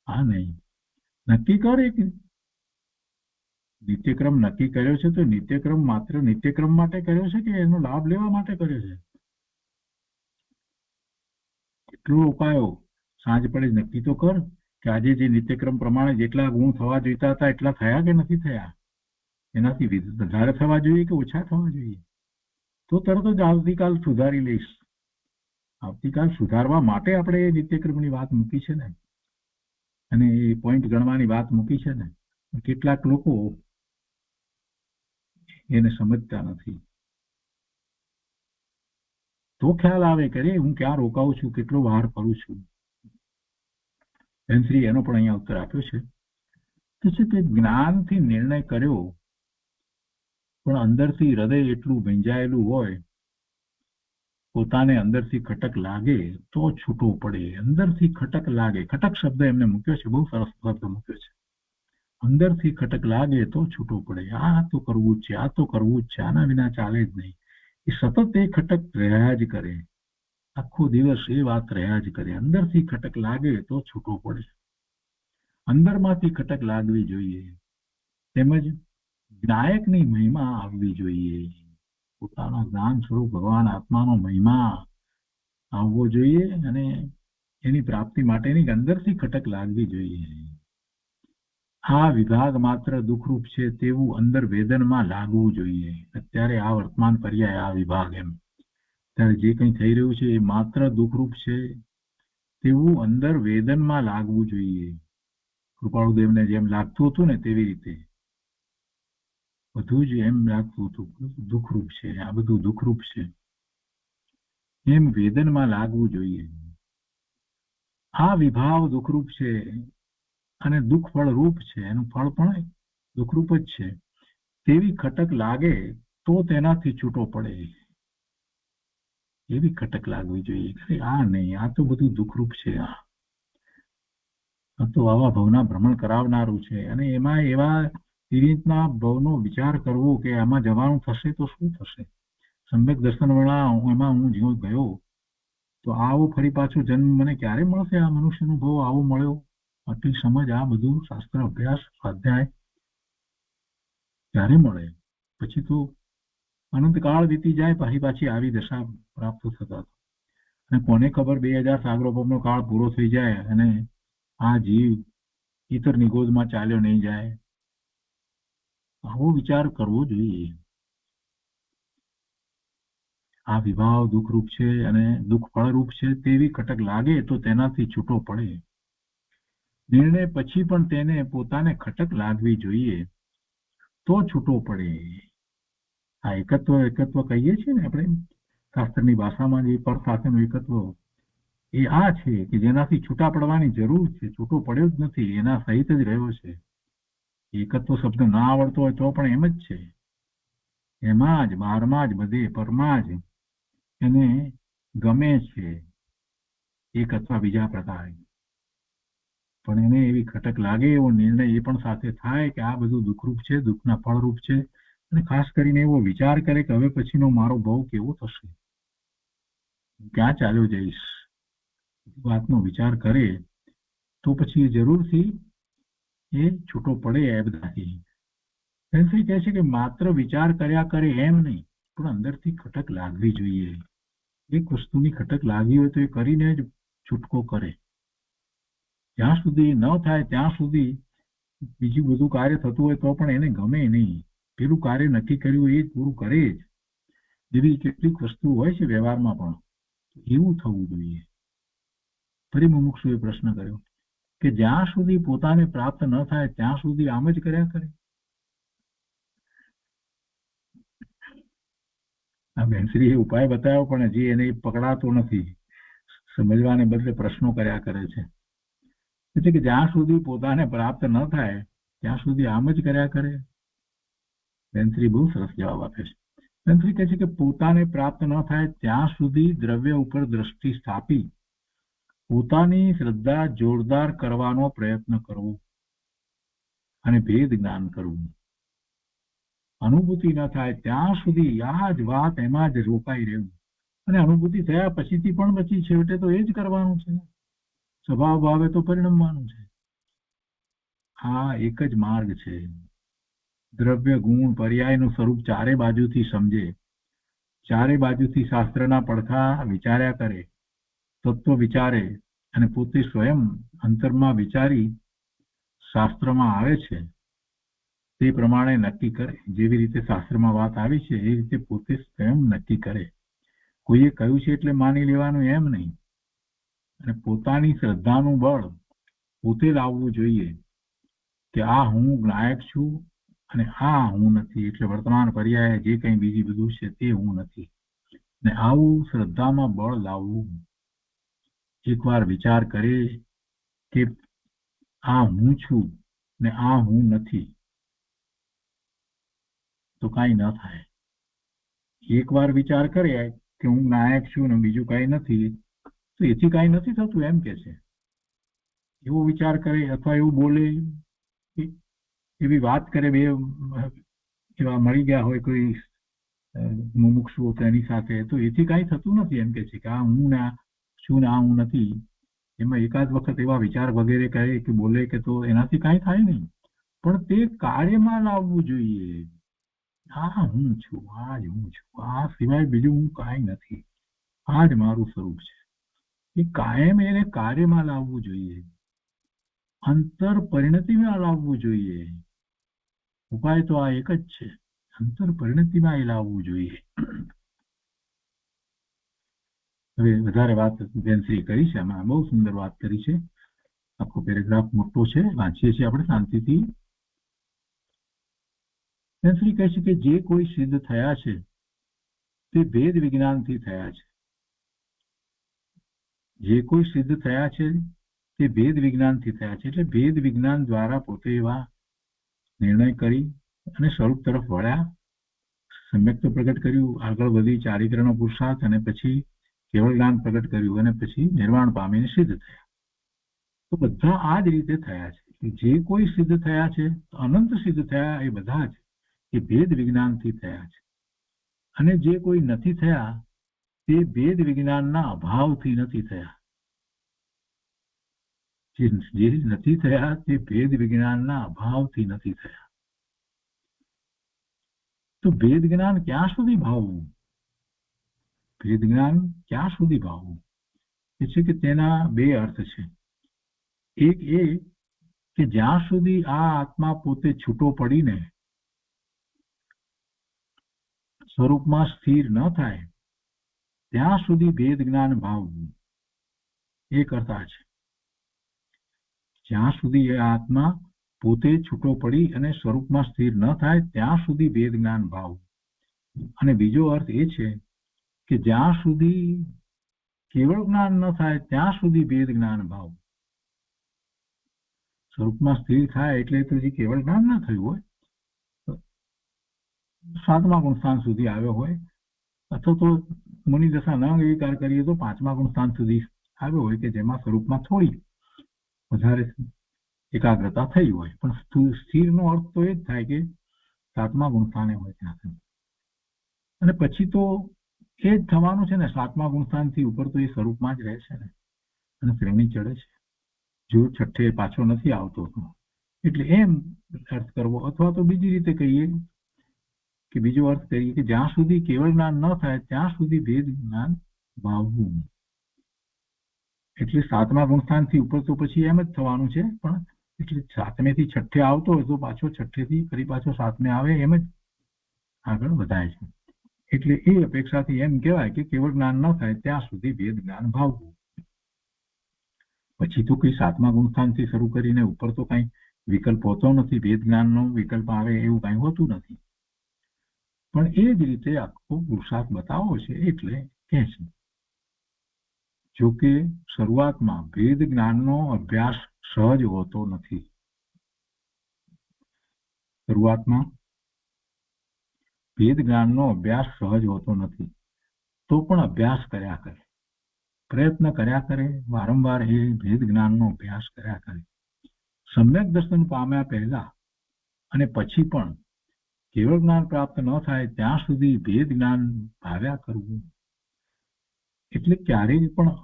હા નહીં. નક્કી કરે કે નિત્યક્રમ નક્કી કર્યો છે તો નિત્યક્રમ માત્ર નિત્યક્રમ માટે કર્યો છે કે એનો લાભ લેવા માટે કર્યો છે? એટલું રોકાયો, સાંજ પડે નક્કી તો કર કે આજે જે નિત્યક્રમ પ્રમાણે જેટલા ગુણ થવા જોઈતા હતા એટલા થયા કે નથી થયા? એનાથી વધારે થવા જોઈએ કે ઓછા થવા જોઈએ? તો તરત જ આવતીકાલ સુધારી લઈશ. આવતીકાલ સુધારવા માટે આપણે એ નિત્યક્રમની વાત મૂકી છે ને. અને એ પોઈન્ટ ગણવાની વાત મૂકી છે ને, કેટલાક લોકો એને સમજતા નથી. તો ખ્યાલ આવે કે હું ક્યાં રોકાઉં છું, કેટલો વાર કરું છું. શ્રી એનો પણ અહીંયા ઉત્તર આપ્યો છે કે જ્ઞાનથી નિર્ણય કર્યો પણ અંદરથી હૃદય એટલું ભીંજાયેલું હોય, પોતાને અંદરથી ખટક લાગે તો છૂટો પડે. અંદરથી ખટક લાગે, ખટક શબ્દ એમને મૂક્યો છે, બહુ સરસ શબ્દ મૂક્યો છે. અંદરથી ખટક લાગે તો છૂટો પડે. આ તો કરવું જ છે, આ તો કરવું જ છે, આના વિના ચાલે જ નહીં. એ સતત એ ખટક રહ્યા જ કરે, આખો દિવસ એ વાત રહ્યા જ કરે. અંદરથી ખટક લાગે તો છૂટો પડે. અંદરમાંથી ખટક લાગવી જોઈએ. તેમજ જ્ઞાયકની મહિમા આવવી જોઈએ. પોતાના જ્ઞાન સ્વરૂપ ભગવાન આત્માનો મહિમા આવવો જોઈએ અને એની પ્રાપ્તિ માટેની અંદરથી ખટક લાગવી જોઈએ. આ વિભાગ માત્ર દુઃખરૂપ છે તેવું અંદર વેદનમાં લાગવું જોઈએ. અત્યારે આ વર્તમાન પર્યાય આ વિભાગ એમ ત્યારે જે કંઈ થઈ રહ્યું છે એ માત્ર દુઃખરૂપ છે તેવું અંદર વેદનમાં લાગવું જોઈએ. કૃપાળુદેવને જેમ લાગતું હતું ને તેવી રીતે બધું જ એમ લાગતું હતું દુઃખરૂપ છે, આ બધું દુઃખરૂપ છે એમ વેદનમાં લાગવું જોઈએ. આ વિભાવ દુઃખરૂપ છે અને દુઃખ ફળ રૂપ છે, એનું ફળ પણ દુઃખરૂપ જ છે તેવી ખટક લાગે તો તેનાથી છૂટો પડે. એવી ખટક લાગવી જોઈએ. આ નહીં, આ તો બધું દુઃખરૂપ છે, આ તો આવા ભવના ભ્રમણ કરાવનારું છે. અને એમાં એવા રીતના ભવનો વિચાર કરવો કે આમાં જવાનું થશે તો શું થશે. સમ્યક દર્શન વાળા એમાં હું જો ગયો તો આવો ફરી પાછો જન્મ મને ક્યારે મળશે. આ મનુષ્યનો ભાવ આવો મળ્યો, આટલી સમજ, આ બધું શાસ્ત્ર અભ્યાસ સ્વાધ્યાય ક્યારે મળે. પછી તો અનંતકાળ વીતી જાય, પાછી આવી દશા પ્રાપ્ત થતા. અને કોને ખબર 2000 સાગરોપમનો કાળ પૂરો થઈ જાય અને આ જીવ ઈતરની ગોદમાં ચાલ્યો નહીં જાય. આવો વિચાર કરવો જોઈએ. આ વિભાવ દુઃખરૂપ છે અને દુઃખ ફળરૂપ છે તેવી ખટક લાગે તો તેનાથી છૂટો પડે. નિર્ણય પછી પણ તેને પોતાને ખટક લાગવી જોઈએ તો છૂટો પડે. આ એકત્વ કહીએ છીએ ને આપણે શાસ્ત્રની ભાષામાં, જે પર સાથેનું એકત્વ, એ આ છે કે જેનાથી છૂટા પડવાની જરૂર છે. છૂટો પડ્યો જ નથી, એના સહિત જ રહ્યો છે. એકત્વ શબ્દ ના આવડતો હોય તો પણ એમ જ છે, એમાં જ, બહારમાં જ, બધે પરમાં જ એને ગમે છે એક અથવા બીજા પ્રકારે. પણ એને એવી ખટક લાગે, એવો નિર્ણય એ પણ સાથે થાય કે આ બધું દુઃખરૂપ છે, દુઃખના ફળરૂપ છે. અને ખાસ કરીને એવો વિચાર કરે કે હવે પછીનો મારો ભાવ કેવો થશે, ક્યાં ચાલ્યો જઈશ, વાતનો વિચાર કરે તો પછી જરૂરથી એ છૂટો પડે એ બધાથી. કહે છે કે માત્ર વિચાર કર્યા કરે એમ નહીં, પણ અંદરથી ખટક લાગવી જોઈએ. એક વસ્તુની ખટક લાગી હોય તો એ કરીને જ છૂટકો કરે. જ્યાં સુધી ન થાય ત્યાં સુધી બીજું બધું કાર્ય થતું હોય તો પણ એને ગમે નહીં. પેલું કાર્ય નક્કી કર્યું એ જ પૂરું કરે જ. એવી કેટલીક વસ્તુ હોય છે વ્યવહારમાં પણ, એવું થવું જોઈએ. ફરી મુમુક્ષુએ પ્રશ્ન કર્યો કે જ્યાં સુધી પોતાને પ્રાપ્ત ન થાય ત્યાં સુધી આમ જ કર્યા કરે. આ બેનશ્રીએ ઉપાય બતાવ્યો પણ હજી એને પકડાતો નથી. સમજવાને બદલે પ્રશ્નો કર્યા કરે છે. એટલે કે જ્યાં સુધી પોતાને પ્રાપ્ત ન થાય ત્યાં સુધી આમ જ કર્યા કરે. બેનશ્રી બહુ સરસ જવાબ આપે છે. બેનશ્રી કહે છે કે પોતાને પ્રાપ્ત ન થાય ત્યાં સુધી દ્રવ્ય ઉપર દ્રષ્ટિ સ્થાપી પોતાની શ્રદ્ધા જોરદાર કરવાનો પ્રયત્ન કરવો અને ભેદ જ્ઞાન કરવું. અનુભૂતિ ન થાય ત્યાં સુધી આ જ વાત એમાં જ રોકાઈ રહેવું. અને અનુભૂતિ થયા પછીથી પણ પછી છેવટે તો એ જ કરવાનું છે. સ્વભાવ ભાવે તો પરિણમવાનું છે. આ એક જ માર્ગ છે. દ્રવ્ય ગુણ પર્યાયનું સ્વરૂપ ચારે બાજુથી સમજે, ચારે બાજુથી શાસ્ત્રના પડખા વિચાર્યા કરે, તત્વ વિચારે અને પોતે સ્વયં અંતરમાં વિચારી શાસ્ત્રમાં આવે છે તે પ્રમાણે નક્કી કરે. જેવી રીતે શાસ્ત્રમાં વાત આવી છે એ રીતે પોતે સ્વયં નક્કી કરે. કોઈએ કહ્યું છે એટલે માની લેવાનું એમ નહીં. અને પોતાની શ્રદ્ધાનું બળ પોતે લાવવું જોઈએ કે આ હું નાયક છું અને આ હું નથી, એટલે વર્તમાન પર્યાય જે કંઈ બીજી બધું છે તે હું નથી. ને આવું શ્રદ્ધામાં બળ લાવવું. એકવાર વિચાર કરે કે આ હું છું ને આ હું નથી તો કાંઈ ન થાય. એકવાર વિચાર કરે કે હું નાયક છું ને બીજું કાંઈ નથી, તો એથી કાંઈ નથી થતું એમ કે છે. એવો વિચાર કરે અથવા એવું બોલે, એવી વાત કરે, બે એવા મળી ગયા હોય કોઈ મુમુક્ષુ તેની સાથે, તો એથી કાંઈ થતું નથી એમ કે છે કે આ હું ના છું ને આ હું નથી. એમાં એકાદ વખત એવા વિચાર વગેરે કહે કે બોલે કે તો એનાથી કાંઈ થાય નહીં, પણ તે કાર્યમાં લાવવું જોઈએ. આ હું છું, આ જ હું છું, આ સિવાય બીજું હું કાંઈ નથી, આ જ મારું સ્વરૂપ છે. એ કાયમ એને કાર્યમાં લાવવું જોઈએ, અંતર પરિણતિમાં લાવવું જોઈએ. ઉપાય તો આ એક જ છે, અંતર પરિણતિમાં એ લાવવું જોઈએ. હવે વધારે વાત બેનશ્રી કરી છે, આમાં બહુ સુંદર વાત કરી છે. આખો પેરેગ્રાફ મોટો છે, વાંચીએ છીએ આપણે શાંતિથી. બેનશ્રી કહે છે કે જે કોઈ સિદ્ધ થયા છે તે ભેદ વિજ્ઞાનથી થયા છે. જે કોઈ સિદ્ધ થયા છે તે ભેદ વિજ્ઞાનથી થયા છે, એટલે ભેદ વિજ્ઞાન દ્વારા પોતે એવા નિર્ણય કરી અને સ્વરૂપ તરફ વળ્યા, સમ્યક્ત પ્રગટ કર્યું, આગળ વધી ચારિત્રનો પુરુષાર્થ અને પછી કેવળ જ્ઞાન પ્રગટ કર્યું અને પછી નિર્વાણ પામીને સિદ્ધ થયા. તો બધા આ જ રીતે થયા છે. જે કોઈ સિદ્ધ થયા છે, અનંત સિદ્ધ થયા, એ બધા જ એ ભેદ વિજ્ઞાનથી થયા છે. અને જે કોઈ નથી થયા તે ભેદ વિજ્ઞાનના અભાવથી નથી થયા. જે નથી થયા તે ભેદ વિજ્ઞાનના અભાવથી નથી થયા. તો ભેદ જ્ઞાન ક્યાં સુધી ભાવવું? ભેદ જ્ઞાન ક્યાં સુધી ભાવવું? એ છે કે તેના બે અર્થ છે. એક એ કે જ્યાં સુધી આ આત્મા પોતે છૂટો પડીને સ્વરૂપમાં સ્થિર ન થાય ત્યાં સુધી ભેદ જ્ઞાન ભાવવું. એક અર્થ આ છે, જ્યાં સુધી એ આત્મા પોતે છૂટો પડી અને સ્વરૂપમાં સ્થિર ન થાય ત્યાં સુધી ભેદ જ્ઞાન ભાવવું. અને બીજો અર્થ એ છે કે જ્યાં સુધી કેવળ જ્ઞાન ન થાય ત્યાં સુધી ભેદ જ્ઞાન ભાવવું. સ્વરૂપમાં સ્થિર થાય એટલે તો જે કેવળ જ્ઞાન ના થયું હોય, સાતમા ગુણ સ્થાન સુધી આવ્યો હોય, અથવા તો મુનિ દશા ન અંગીકાર કરીએ તો પાંચમા ગુણ સ્થાન સુધી આવ્યો હોય કે જેમાં સ્વરૂપમાં થોડી વધારે એકાગ્રતા થઈ હોય, પણ સ્થિરનો અર્થ તો એ જ થાય કે સાતમા ગુણ સ્થાને હોય ત્યાં સુધી. અને પછી તો એ જ થવાનું છે ને, સાતમા ગુણ સ્થાનથી ઉપર તો એ સ્વરૂપમાં જ રહે છે ને, અને શ્રેણી ચડે છે. જો છઠ્ઠે પાછો નથી આવતો, એટલે એમ અર્થ કરવો. અથવા તો બીજી રીતે કહીએ કે બીજો અર્થ કરીએ કે જ્યાં સુધી કેવળ જ્ઞાન ન થાય ત્યાં સુધી ભેદ જ્ઞાન ભાવવું. એટલે સાતમા ગુણસ્થાનથી ઉપર તો પછી એમ જ થવાનું છે, પણ એટલે સાતમેથી છઠ્ઠે આવતો હોય તો પાછો છઠ્ઠેથી ફરી પાછો સાતમે આવે, એમ જ આગળ વધાય છે. એટલે એ અપેક્ષાથી એમ કહેવાય કે કેવળ જ્ઞાન ન થાય ત્યાં સુધી ભેદ જ્ઞાન ભાવવું. પછી તો કઈ સાતમા ગુણસ્થાનથી શરૂ કરીને ઉપર તો કઈ વિકલ્પ હોતો નથી, ભેદ જ્ઞાનનો વિકલ્પ આવે એવું કઈ હોતું નથી. પણ એ જ રીતે આખો પુરુષાર્થ બતાવો છે એટલે કહે છે. જોકે શરૂઆતમાં ભેદ જ્ઞાનનો અભ્યાસ સહજ હોતો નથી. શરૂઆતમાં ભેદ જ્ઞાનનો અભ્યાસ સહજ હોતો નથી, તો પણ અભ્યાસ કર્યા કરે, પ્રયત્ન કર્યા કરે, વારંવાર એ ભેદ જ્ઞાનનો અભ્યાસ કર્યા કરે. સમ્યક દર્શન પામ્યા પહેલા અને પછી પણ કેવળ જ્ઞાન પ્રાપ્ત ન થાય ત્યાં સુધી ભેદ જ્ઞાન ભાવ્યા કરવું. એટલે ક્યારેય પણ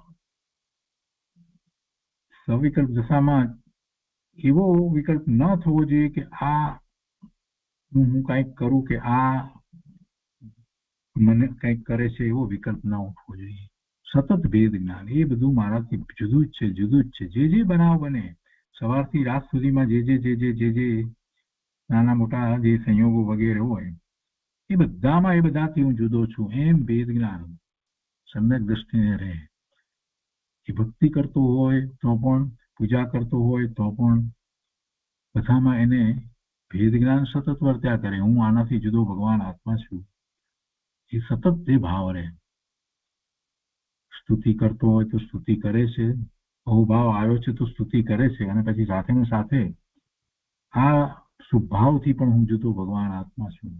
સવિકલ્પ દશામાં એવો વિકલ્પ ન થવો જોઈએ કે આ હું કંઈક કરું કે આ મને કંઈક કરે છે, એવો વિકલ્પ ન ઉઠવો જોઈએ. સતત ભેદ જ્ઞાન, એ બધું મારાથી જુદું જ છે, જુદું જ છે. જે બનાવ બને સવારથી રાત સુધીમાં જે નાના મોટા જે સંયોગો વગેરે હોય એ બધાથી હું જુદો છું, એમ ભેદ જ્ઞાન સમ્યક દ્રષ્ટિને રહે. એ ભક્તિ કરતો હોય તો પણ પૂજા કરતો હોય તો પણ બધામાં એને ભેદ જ્ઞાન સતત વર્ત્યા કરે. હું આનાથી જુદો ભગવાન આત્મા છું, એ સતત જે ભાવ રહે. સ્તુતિ કરતો હોય તો સ્તુતિ કરે છે, અહોભાવ આવ્યો છે તો સ્તુતિ કરે છે, અને પછી સાથે ને સાથે આ શુભભાવથી પણ હું જુદો ભગવાન આત્મા છું.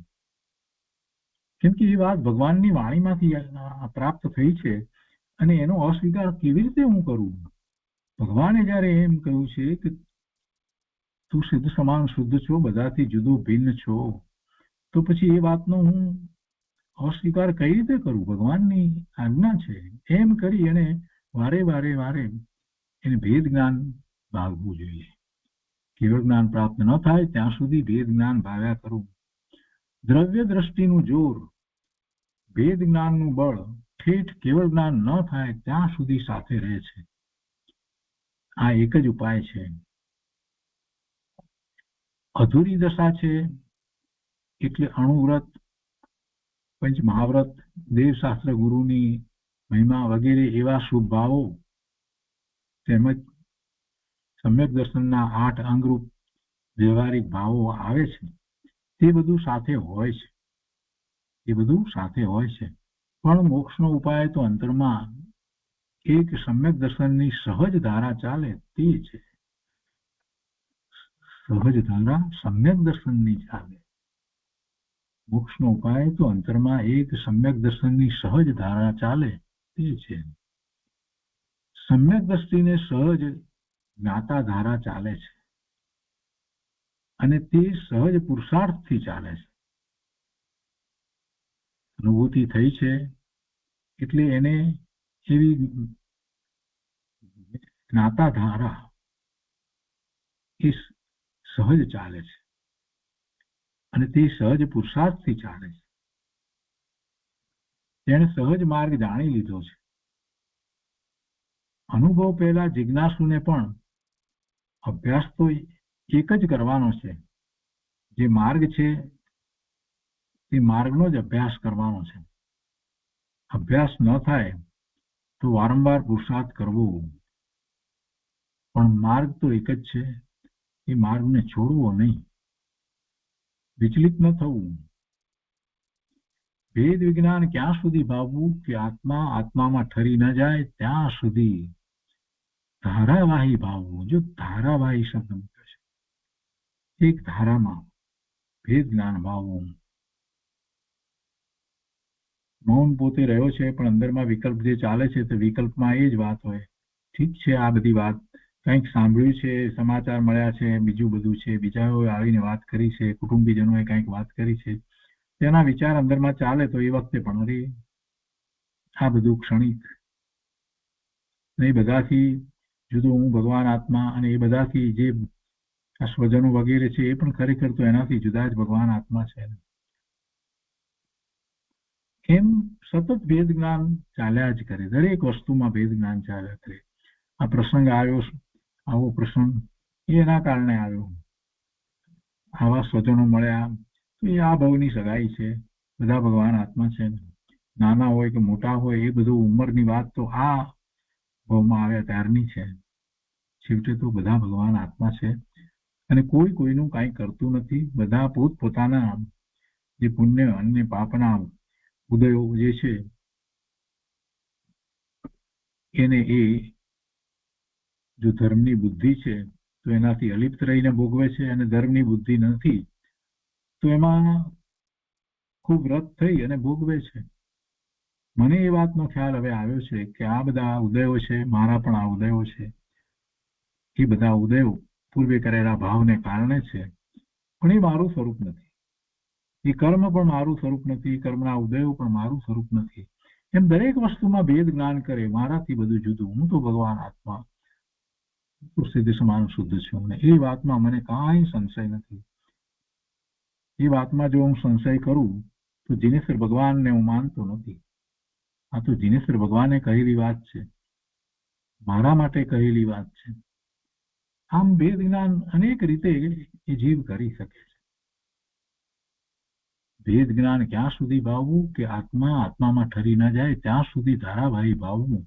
કેમ કે એ વાત ભગવાનની વાણીમાંથી પ્રાપ્ત થઈ છે, અને એનો અસ્વીકાર કેવી રીતે હું કરું? ભગવાને જયારે એમ કહ્યું છે કે તું સિદ્ધ સમાન શુદ્ધ છો, બધાથી જુદો ભિન્ન છો, તો પછી એ વાતનો હું અસ્વીકાર કઈ રીતે કરું? ભગવાનની આજ્ઞા છે. એમ કરી અને વારે વારે એને ભેદ જ્ઞાન ભાવવું જોઈએ. કેવળ જ્ઞાન પ્રાપ્ત ન થાય ત્યાં સુધી ભેદ જ્ઞાન ભાવ્યા કરવું. દ્રવ્ય દ્રષ્ટિનું જોર, ભેદ જ્ઞાનનું બળ ઠેઠ કેવળ જ્ઞાન ન થાય ત્યાં સુધી સાથે રહે છે. આ એક જ ઉપાય છે. અધૂરી દશા છે એટલે અણુવ્રત, પંચ મહાવ્રત, દેવશાસ્ત્ર ગુરુની મહિમા વગેરે એવા શુભ ભાવો તેમજ સમ્યક દર્શનના 8 અંગરૂપ વ્યવહારિક ભાવો આવે છે. તે બધું સાથે હોય છે, પણ મોક્ષનો ઉપાય તો અંતરમાં એક સમ્યક દર્શનની સહજ ધારા ચાલે તે છે. સહજ ધારા સમ્યક દર્શનની ચાલે. મોક્ષનો ઉપાય તો અંતરમાં એક સમ્યક દર્શનની સહજ ધારા ચાલે તે છે. સમ્યક દ્રષ્ટિને સહજ જ્ઞાતા ધારા ચાલે છે, અને તે સહજ પુરુષાર્થથી ચાલે છે. અનુભૂતિ થઈ છે એટલે એને એવી જ્ઞાતા ધારા એ સહજ ચાલે છે, અને તે સહજ પુરુષાર્થથી ચાલે છે. તેણે સહજ માર્ગ જાણી લીધો છે. અનુભવ પહેલા જિજ્ઞાસુને પણ અભ્યાસ તો એક જ કરવાનો છે. જે માર્ગ છે તે માર્ગનો જ અભ્યાસ કરવાનો છે. અભ્યાસ ન થાય તો વારંવાર પુરુષાર્થ કરવો, પણ માર્ગ તો એક જ છે. એ માર્ગને છોડવો નહીં, વિચલિત ન થવું. ભેદ વિજ્ઞાન ક્યાં સુધી ભાવવું કે આત્મા આત્મામાં ઠરી ન જાય ત્યાં સુધી ધારાવાહી ભાવવું. જો ધારાવાહી શબ્દ મૂક્યો છે, એક ધારામાં ભેદ જ્ઞાન ભાવવું. મૌન પોતે રહ્યો છે, પણ અંદરમાં વિકલ્પ જે ચાલે છે તે વિકલ્પમાં એ જ વાત હોય. ઠીક છે, આ બધી વાત કંઈક સાંભળ્યું છે, સમાચાર મળ્યા છે, બીજું બધું છે, બીજાઓએ આવીને વાત કરી છે, કુટુંબીજનોએ કંઈક વાત કરી છે, તેના વિચાર અંદરમાં ચાલે તો એ વખતે પણ અરે આ બધું ક્ષણિક, એ બધાથી જુદો હું ભગવાન આત્મા, અને એ બધાથી જે આ સ્વજનો વગેરે છે એ પણ ખરેખર તો એનાથી જુદા જ ભગવાન આત્મા છે. એમ સતત ભેદ જ્ઞાન ચાલ્યા જ કરે. દરેક વસ્તુમાં ભેદ જ્ઞાન ચાલ્યા કરે. આ પ્રસંગ આવ્યો, આવો પ્રસંગ એના કારણે આવ્યો, આવા સ્વજનો મળ્યા તો એ આ ભવની સગાઈ છે. બધા ભગવાન આત્મા છે. નાના હોય કે મોટા હોય, એ બધું ઉંમરની વાત તો આ ભવમાં આવ્યા ત્યારની છે. છેવટે તો બધા ભગવાન આત્મા છે, અને કોઈ કોઈનું કાંઈ કરતું નથી. બધા પોતપોતાના જે પુણ્ય અને પાપના ઉદયો જે છે એને એ જો ધર્મની બુદ્ધિ છે તો એનાથી અલિપ્ત રહીને ભોગવે છે, અને ધર્મની બુદ્ધિ નથી તો એમાં ખૂબ રત થઈ અને ભોગવે છે. મને એ વાતનો ખ્યાલ હવે આવ્યો છે કે આ બધા ઉદયો છે, મારા પણ આ ઉદયો છે. એ બધા ઉદયો પૂર્વે કરેલા ભાવને કારણે છે, પણ એ મારું સ્વરૂપ નથી. એ કર્મ પણ મારું સ્વરૂપ નથી, કર્મના ઉદયો પણ મારું સ્વરૂપ નથી. એમ દરેક વસ્તુમાં ભેદ જ્ઞાન કરે, મારાથી બધું જુદું, હું તો ભગવાન આત્મા સિદ્ધ સમાન શુદ્ધ છું, અને એ વાતમાં મને કાંઈ સંશય નથી. એ વાતમાં જો હું સંશય કરું તો જીનેશ્વર ભગવાનને હું માનતો નથી. આ તો જીનેશ્વર ભગવાને કહેલી વાત છે, મારા માટે કહેલી વાત છે. આમ ભેદ જ્ઞાન અનેક રીતે એ જીવ કરી શકે છે. ભેદ જ્ઞાન ક્યાં સુધી ભાવવું કે આત્મા આત્મામાં ઠરી ન જાય ત્યાં સુધી ધારાવાહી ભાવવું,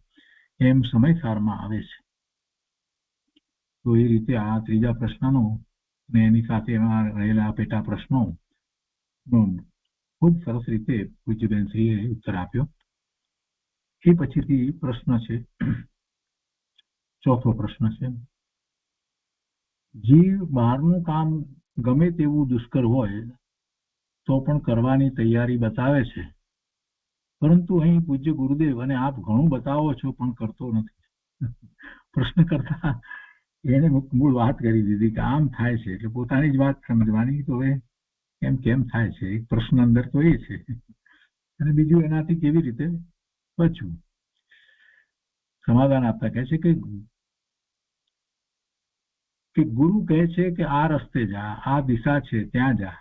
એમ સમયસારમાં આવે છે. તો એ રીતે આ ત્રીજા પ્રશ્નનો અને એની સાથે એમાં રહેલા પેટા પ્રશ્નો ખૂબ સરસ રીતે પૂજ્યબેનશ્રીએ ઉત્તર આપ્યો. એ પછીથી પ્રશ્ન છે, ચોથો પ્રશ્ન છે, જીવ બહારનું કામ ગમે તેવું દુષ્કર હોય તો પણ કરવાની તૈયારી બતાવે છે, પરંતુ અહીં પૂજ્ય ગુરુદેવ અને આપ ઘણું બતાવો છો પણ કરતો નથી. પ્રશ્ન કરતા એને મૂળ વાત કરી દીધી કે આમ થાય છે, એટલે પોતાની જ વાત સમજવાની. તો હવે કેમ થાય છે, એક પ્રશ્ન અંદર તો એ છે, અને બીજું એનાથી કેવી રીતે બચવું. સમાધાન આપતા કહે છે કે ગુરુ કહે છે કે આ રસ્તે જા, આ દિશા છે ત્યાં જા.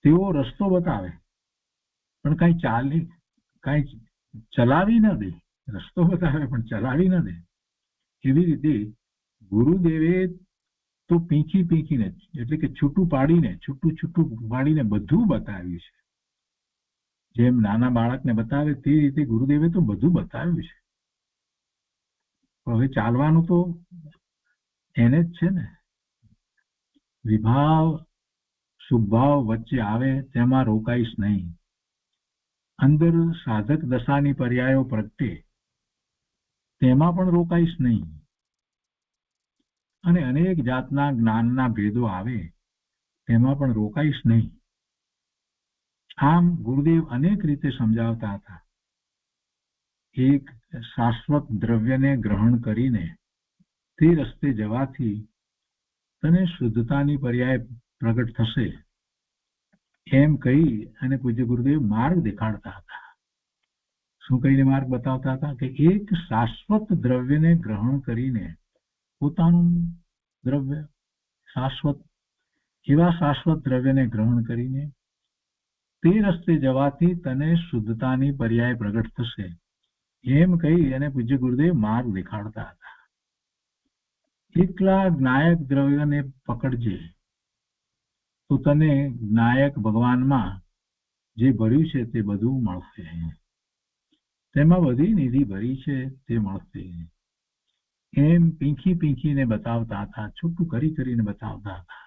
તેઓ રસ્તો બતાવે પણ કઈ ચલાવી ન દે. રસ્તો બતાવે પણ ચલાવી ન દે. એવી રીતે ગુરુદેવે તો પીંખીને એટલે કે છૂટું પાડીને બધું બતાવ્યું છે. જેમ નાના બાળકને બતાવે તે રીતે ગુરુદેવે તો બધું બતાવ્યું છે. હવે ચાલવાનું તો એને જ છે ને. વિભાવ શુભભાવ વચ્ચે આવે તેમાં રોકાઈશ નહીં. અંદર સાધક દશાની પર્યાયો પ્રગટે તેમાં પણ રોકાઈશ નહીં. અને અનેક જાતના જ્ઞાનના ભેદો આવે તેમાં પણ રોકાઈશ નહીં. આમ ગુરુદેવ અનેક રીતે સમજાવતા હતા. એક શાશ્વત દ્રવ્યને ગ્રહણ કરીને તે રસ્તે જવાથી તને શુદ્ધતાની પર્યાય પ્રગટ થશે, એમ કહી અને પૂજ્ય ગુરુદેવ માર્ગ દેખાડતા હતા. શું કહીને માર્ગ બતાવતા હતા? કે એક શાશ્વત દ્રવ્યને ગ્રહણ કરીને પોતાનું દ્રવ્ય એવા શાશ્વત દ્રવ્યને ગ્રહણ કરીને તે રસ્તે જવાથી તને શુદ્ધતાની પર્યાય પ્રગટ થશે, એમ કહી અને પૂજ્ય ગુરુદેવ માર્ગ દેખાડતા હતા. એકલા જ્ઞાયક દ્રવ્યને પકડજે તો તને જ્ઞાયક ભગવાનમાં જે ભર્યું છે તે બધું મળશે. તેમાં બધી નિધિ ભરી છે તે મળશે. એમ પીંખીને બતાવતા હતા, છૂટું કરીને બતાવતા હતા.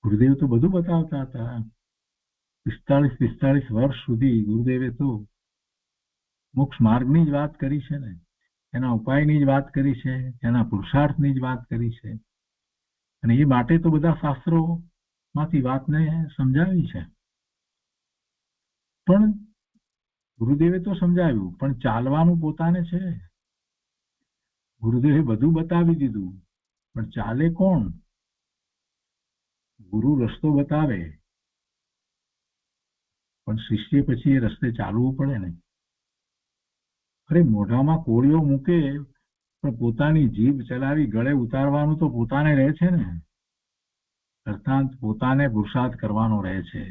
ગુરુદેવ તો બધું બતાવતા હતા. 45 વર્ષ સુધી ગુરુદેવે તો મોક્ષ માર્ગની જ વાત કરી છે ને, એના ઉપાયની જ વાત કરી છે, એના પુરુષાર્થની જ વાત કરી છે. અને એ માટે તો બધા શાસ્ત્રોમાંથી વાતને સમજાવી છે. પણ ગુરુદેવે તો સમજાવ્યું, પણ ચાલવાનું પોતાને છે. ગુરુદેવે બધું બતાવી દીધું, પણ ચાલે કોણ? ગુરુ રસ્તો બતાવે, પણ શિષ્ય પછી એ રસ્તે ચાલવું પડે ને. અરે મોઢામાં કોળીઓ મૂકે પણ પોતાની જીભ ચલાવી ગળે ઉતારવાનું તો પોતાને રહે છે ને. અર્થાત પોતાને પુરુષાર્થ કરવાનો રહે છે.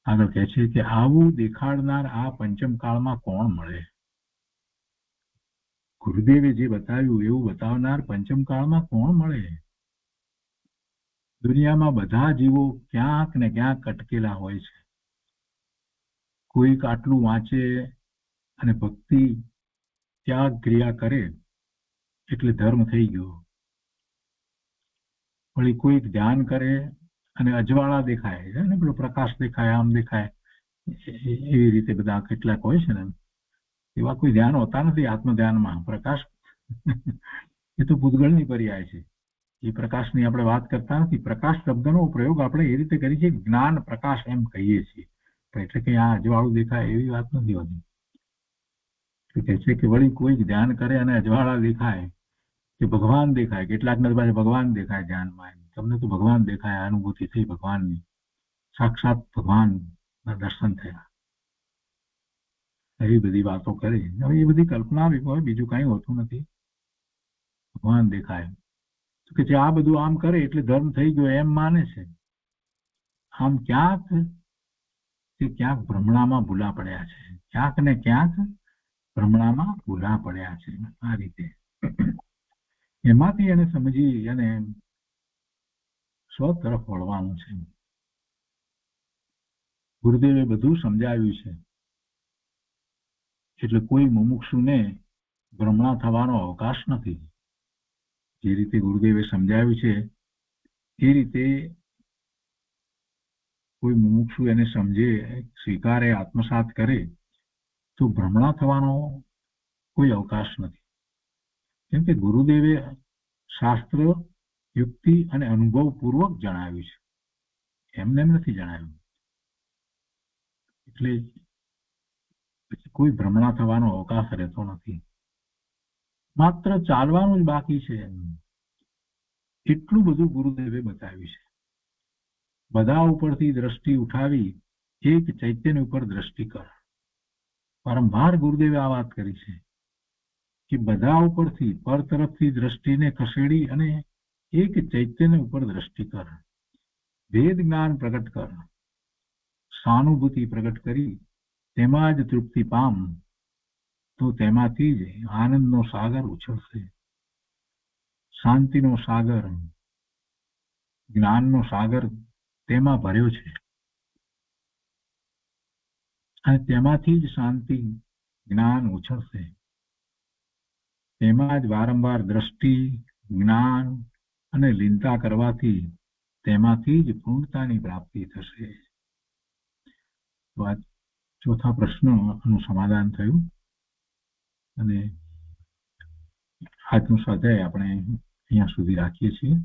આગળ કહે છે કે આવું દેખાડનાર આ પંચમ કાળમાં કોણ મળે? ગુરુદેવે જે બતાવ્યું એવું બતાવનાર પંચમ કાળમાં કોણ મળે? દુનિયામાં બધા જીવો ક્યાંક ને ક્યાંક અટકેલા હોય છે. કોઈક આટલું વાંચે અને ભક્તિ ત્યાગ ક્રિયા કરે એટલે ધર્મ થઈ ગયો. વળી કોઈક ધ્યાન કરે અને અજવાળા દેખાય ને, પેલો પ્રકાશ દેખાય, આમ દેખાય, એવી રીતે બધા કેટલાક હોય છે ને. એવા કોઈ ધ્યાન હોતા નથી આત્મ ધ્યાનમાં. પ્રકાશ એ તો પૂતગળની પર્યાય છે. એ પ્રકાશની આપણે વાત કરતા નથી. પ્રકાશ શબ્દનો પ્રયોગ આપણે એ રીતે કરી છે, જ્ઞાન પ્રકાશ એમ કહીએ છીએ. એટલે કે આ અજવાળું દેખાય એવી વાત નથી હોતી. કહે છે કે વળી કોઈ ધ્યાન કરે અને અજવાળા દેખાય કે ભગવાન દેખાય. કેટલાકને પાસે ભગવાન દેખાય ધ્યાનમાં. તમને તો ભગવાન દેખાય, અનુભૂતિ થઈ ભગવાનની, સાક્ષાત ભગવાનના દર્શન થયા, એવી બધી વાતો કરી. હવે એ બધી કલ્પના હોય, બીજું કઈ હોતું નથી. ભગવાન દેખાય કે જે આ બધું આમ કરે એટલે ધર્મ થઈ ગયો એમ માને છે. આમ ક્યાંક ભ્રમણામાં ભૂલા પડ્યા છે. ક્યાંક ને ક્યાંક ભ્રમણામાં ભૂલા પડ્યા છે. આ રીતે એમાંથી એને સમજી અને સ્વ તરફ વળવાનું છે. ગુરુદેવે બધું સમજાવ્યું છે. એટલે કોઈ મુમુક્ષુને ભ્રમણા થવાનો અવકાશ નથી. જે રીતે ગુરુદેવે સમજાવ્યું છે એ રીતે કોઈ મુમુક્ષુ એને સમજે, સ્વીકારે, આત્મસાત કરે તો ભ્રમણા થવાનો કોઈ અવકાશ નથી. કેમ કે ગુરુદેવે શાસ્ત્ર, યુક્તિ અને અનુભવ પૂર્વક જણાવ્યું છે, એમને એમ નથી જણાવ્યું. એટલે કોઈ ભ્રમણા થવાનો અવકાશ રહેતો નથી. માત્ર ચાલવાનું જ બાકી છે. એટલું બધું ગુરુદેવે બતાવ્યું છે. બધા ઉપરથી દ્રષ્ટિ ઉઠાવી એક ચૈતન્ય ઉપર દ્રષ્ટિ કર. વારંવાર ગુરુદેવે આ વાત કરી છે કે બધા ઉપરથી પર તરફથી દ્રષ્ટિને ખસેડી અને એક ચૈતન્ય ઉપર દ્રષ્ટિ કર. ભેદ જ્ઞાન પ્રગટ કર, સહાનુભૂતિ પ્રગટ કરી તેમાં જ તૃપ્તિ પામ, તો તેમાંથી જ આનંદનો સાગર ઉછળશે. શાંતિનો સાગર, જ્ઞાનનો સાગર તેમાં ભર્યો છે અને તેમાંથી જ શાંતિ, જ્ઞાન ઉછળશે. તેમાં જ વારંવાર દ્રષ્ટિ, જ્ઞાન અને લીનતા કરવાથી તેમાંથી જ પૂર્ણતાની પ્રાપ્તિ થશે. તો આ ચોથા પ્રશ્નનું સમાધાન થયું અને આજનું સ્વાધ્યાય આપણે અહીંયા સુધી રાખીએ છીએ.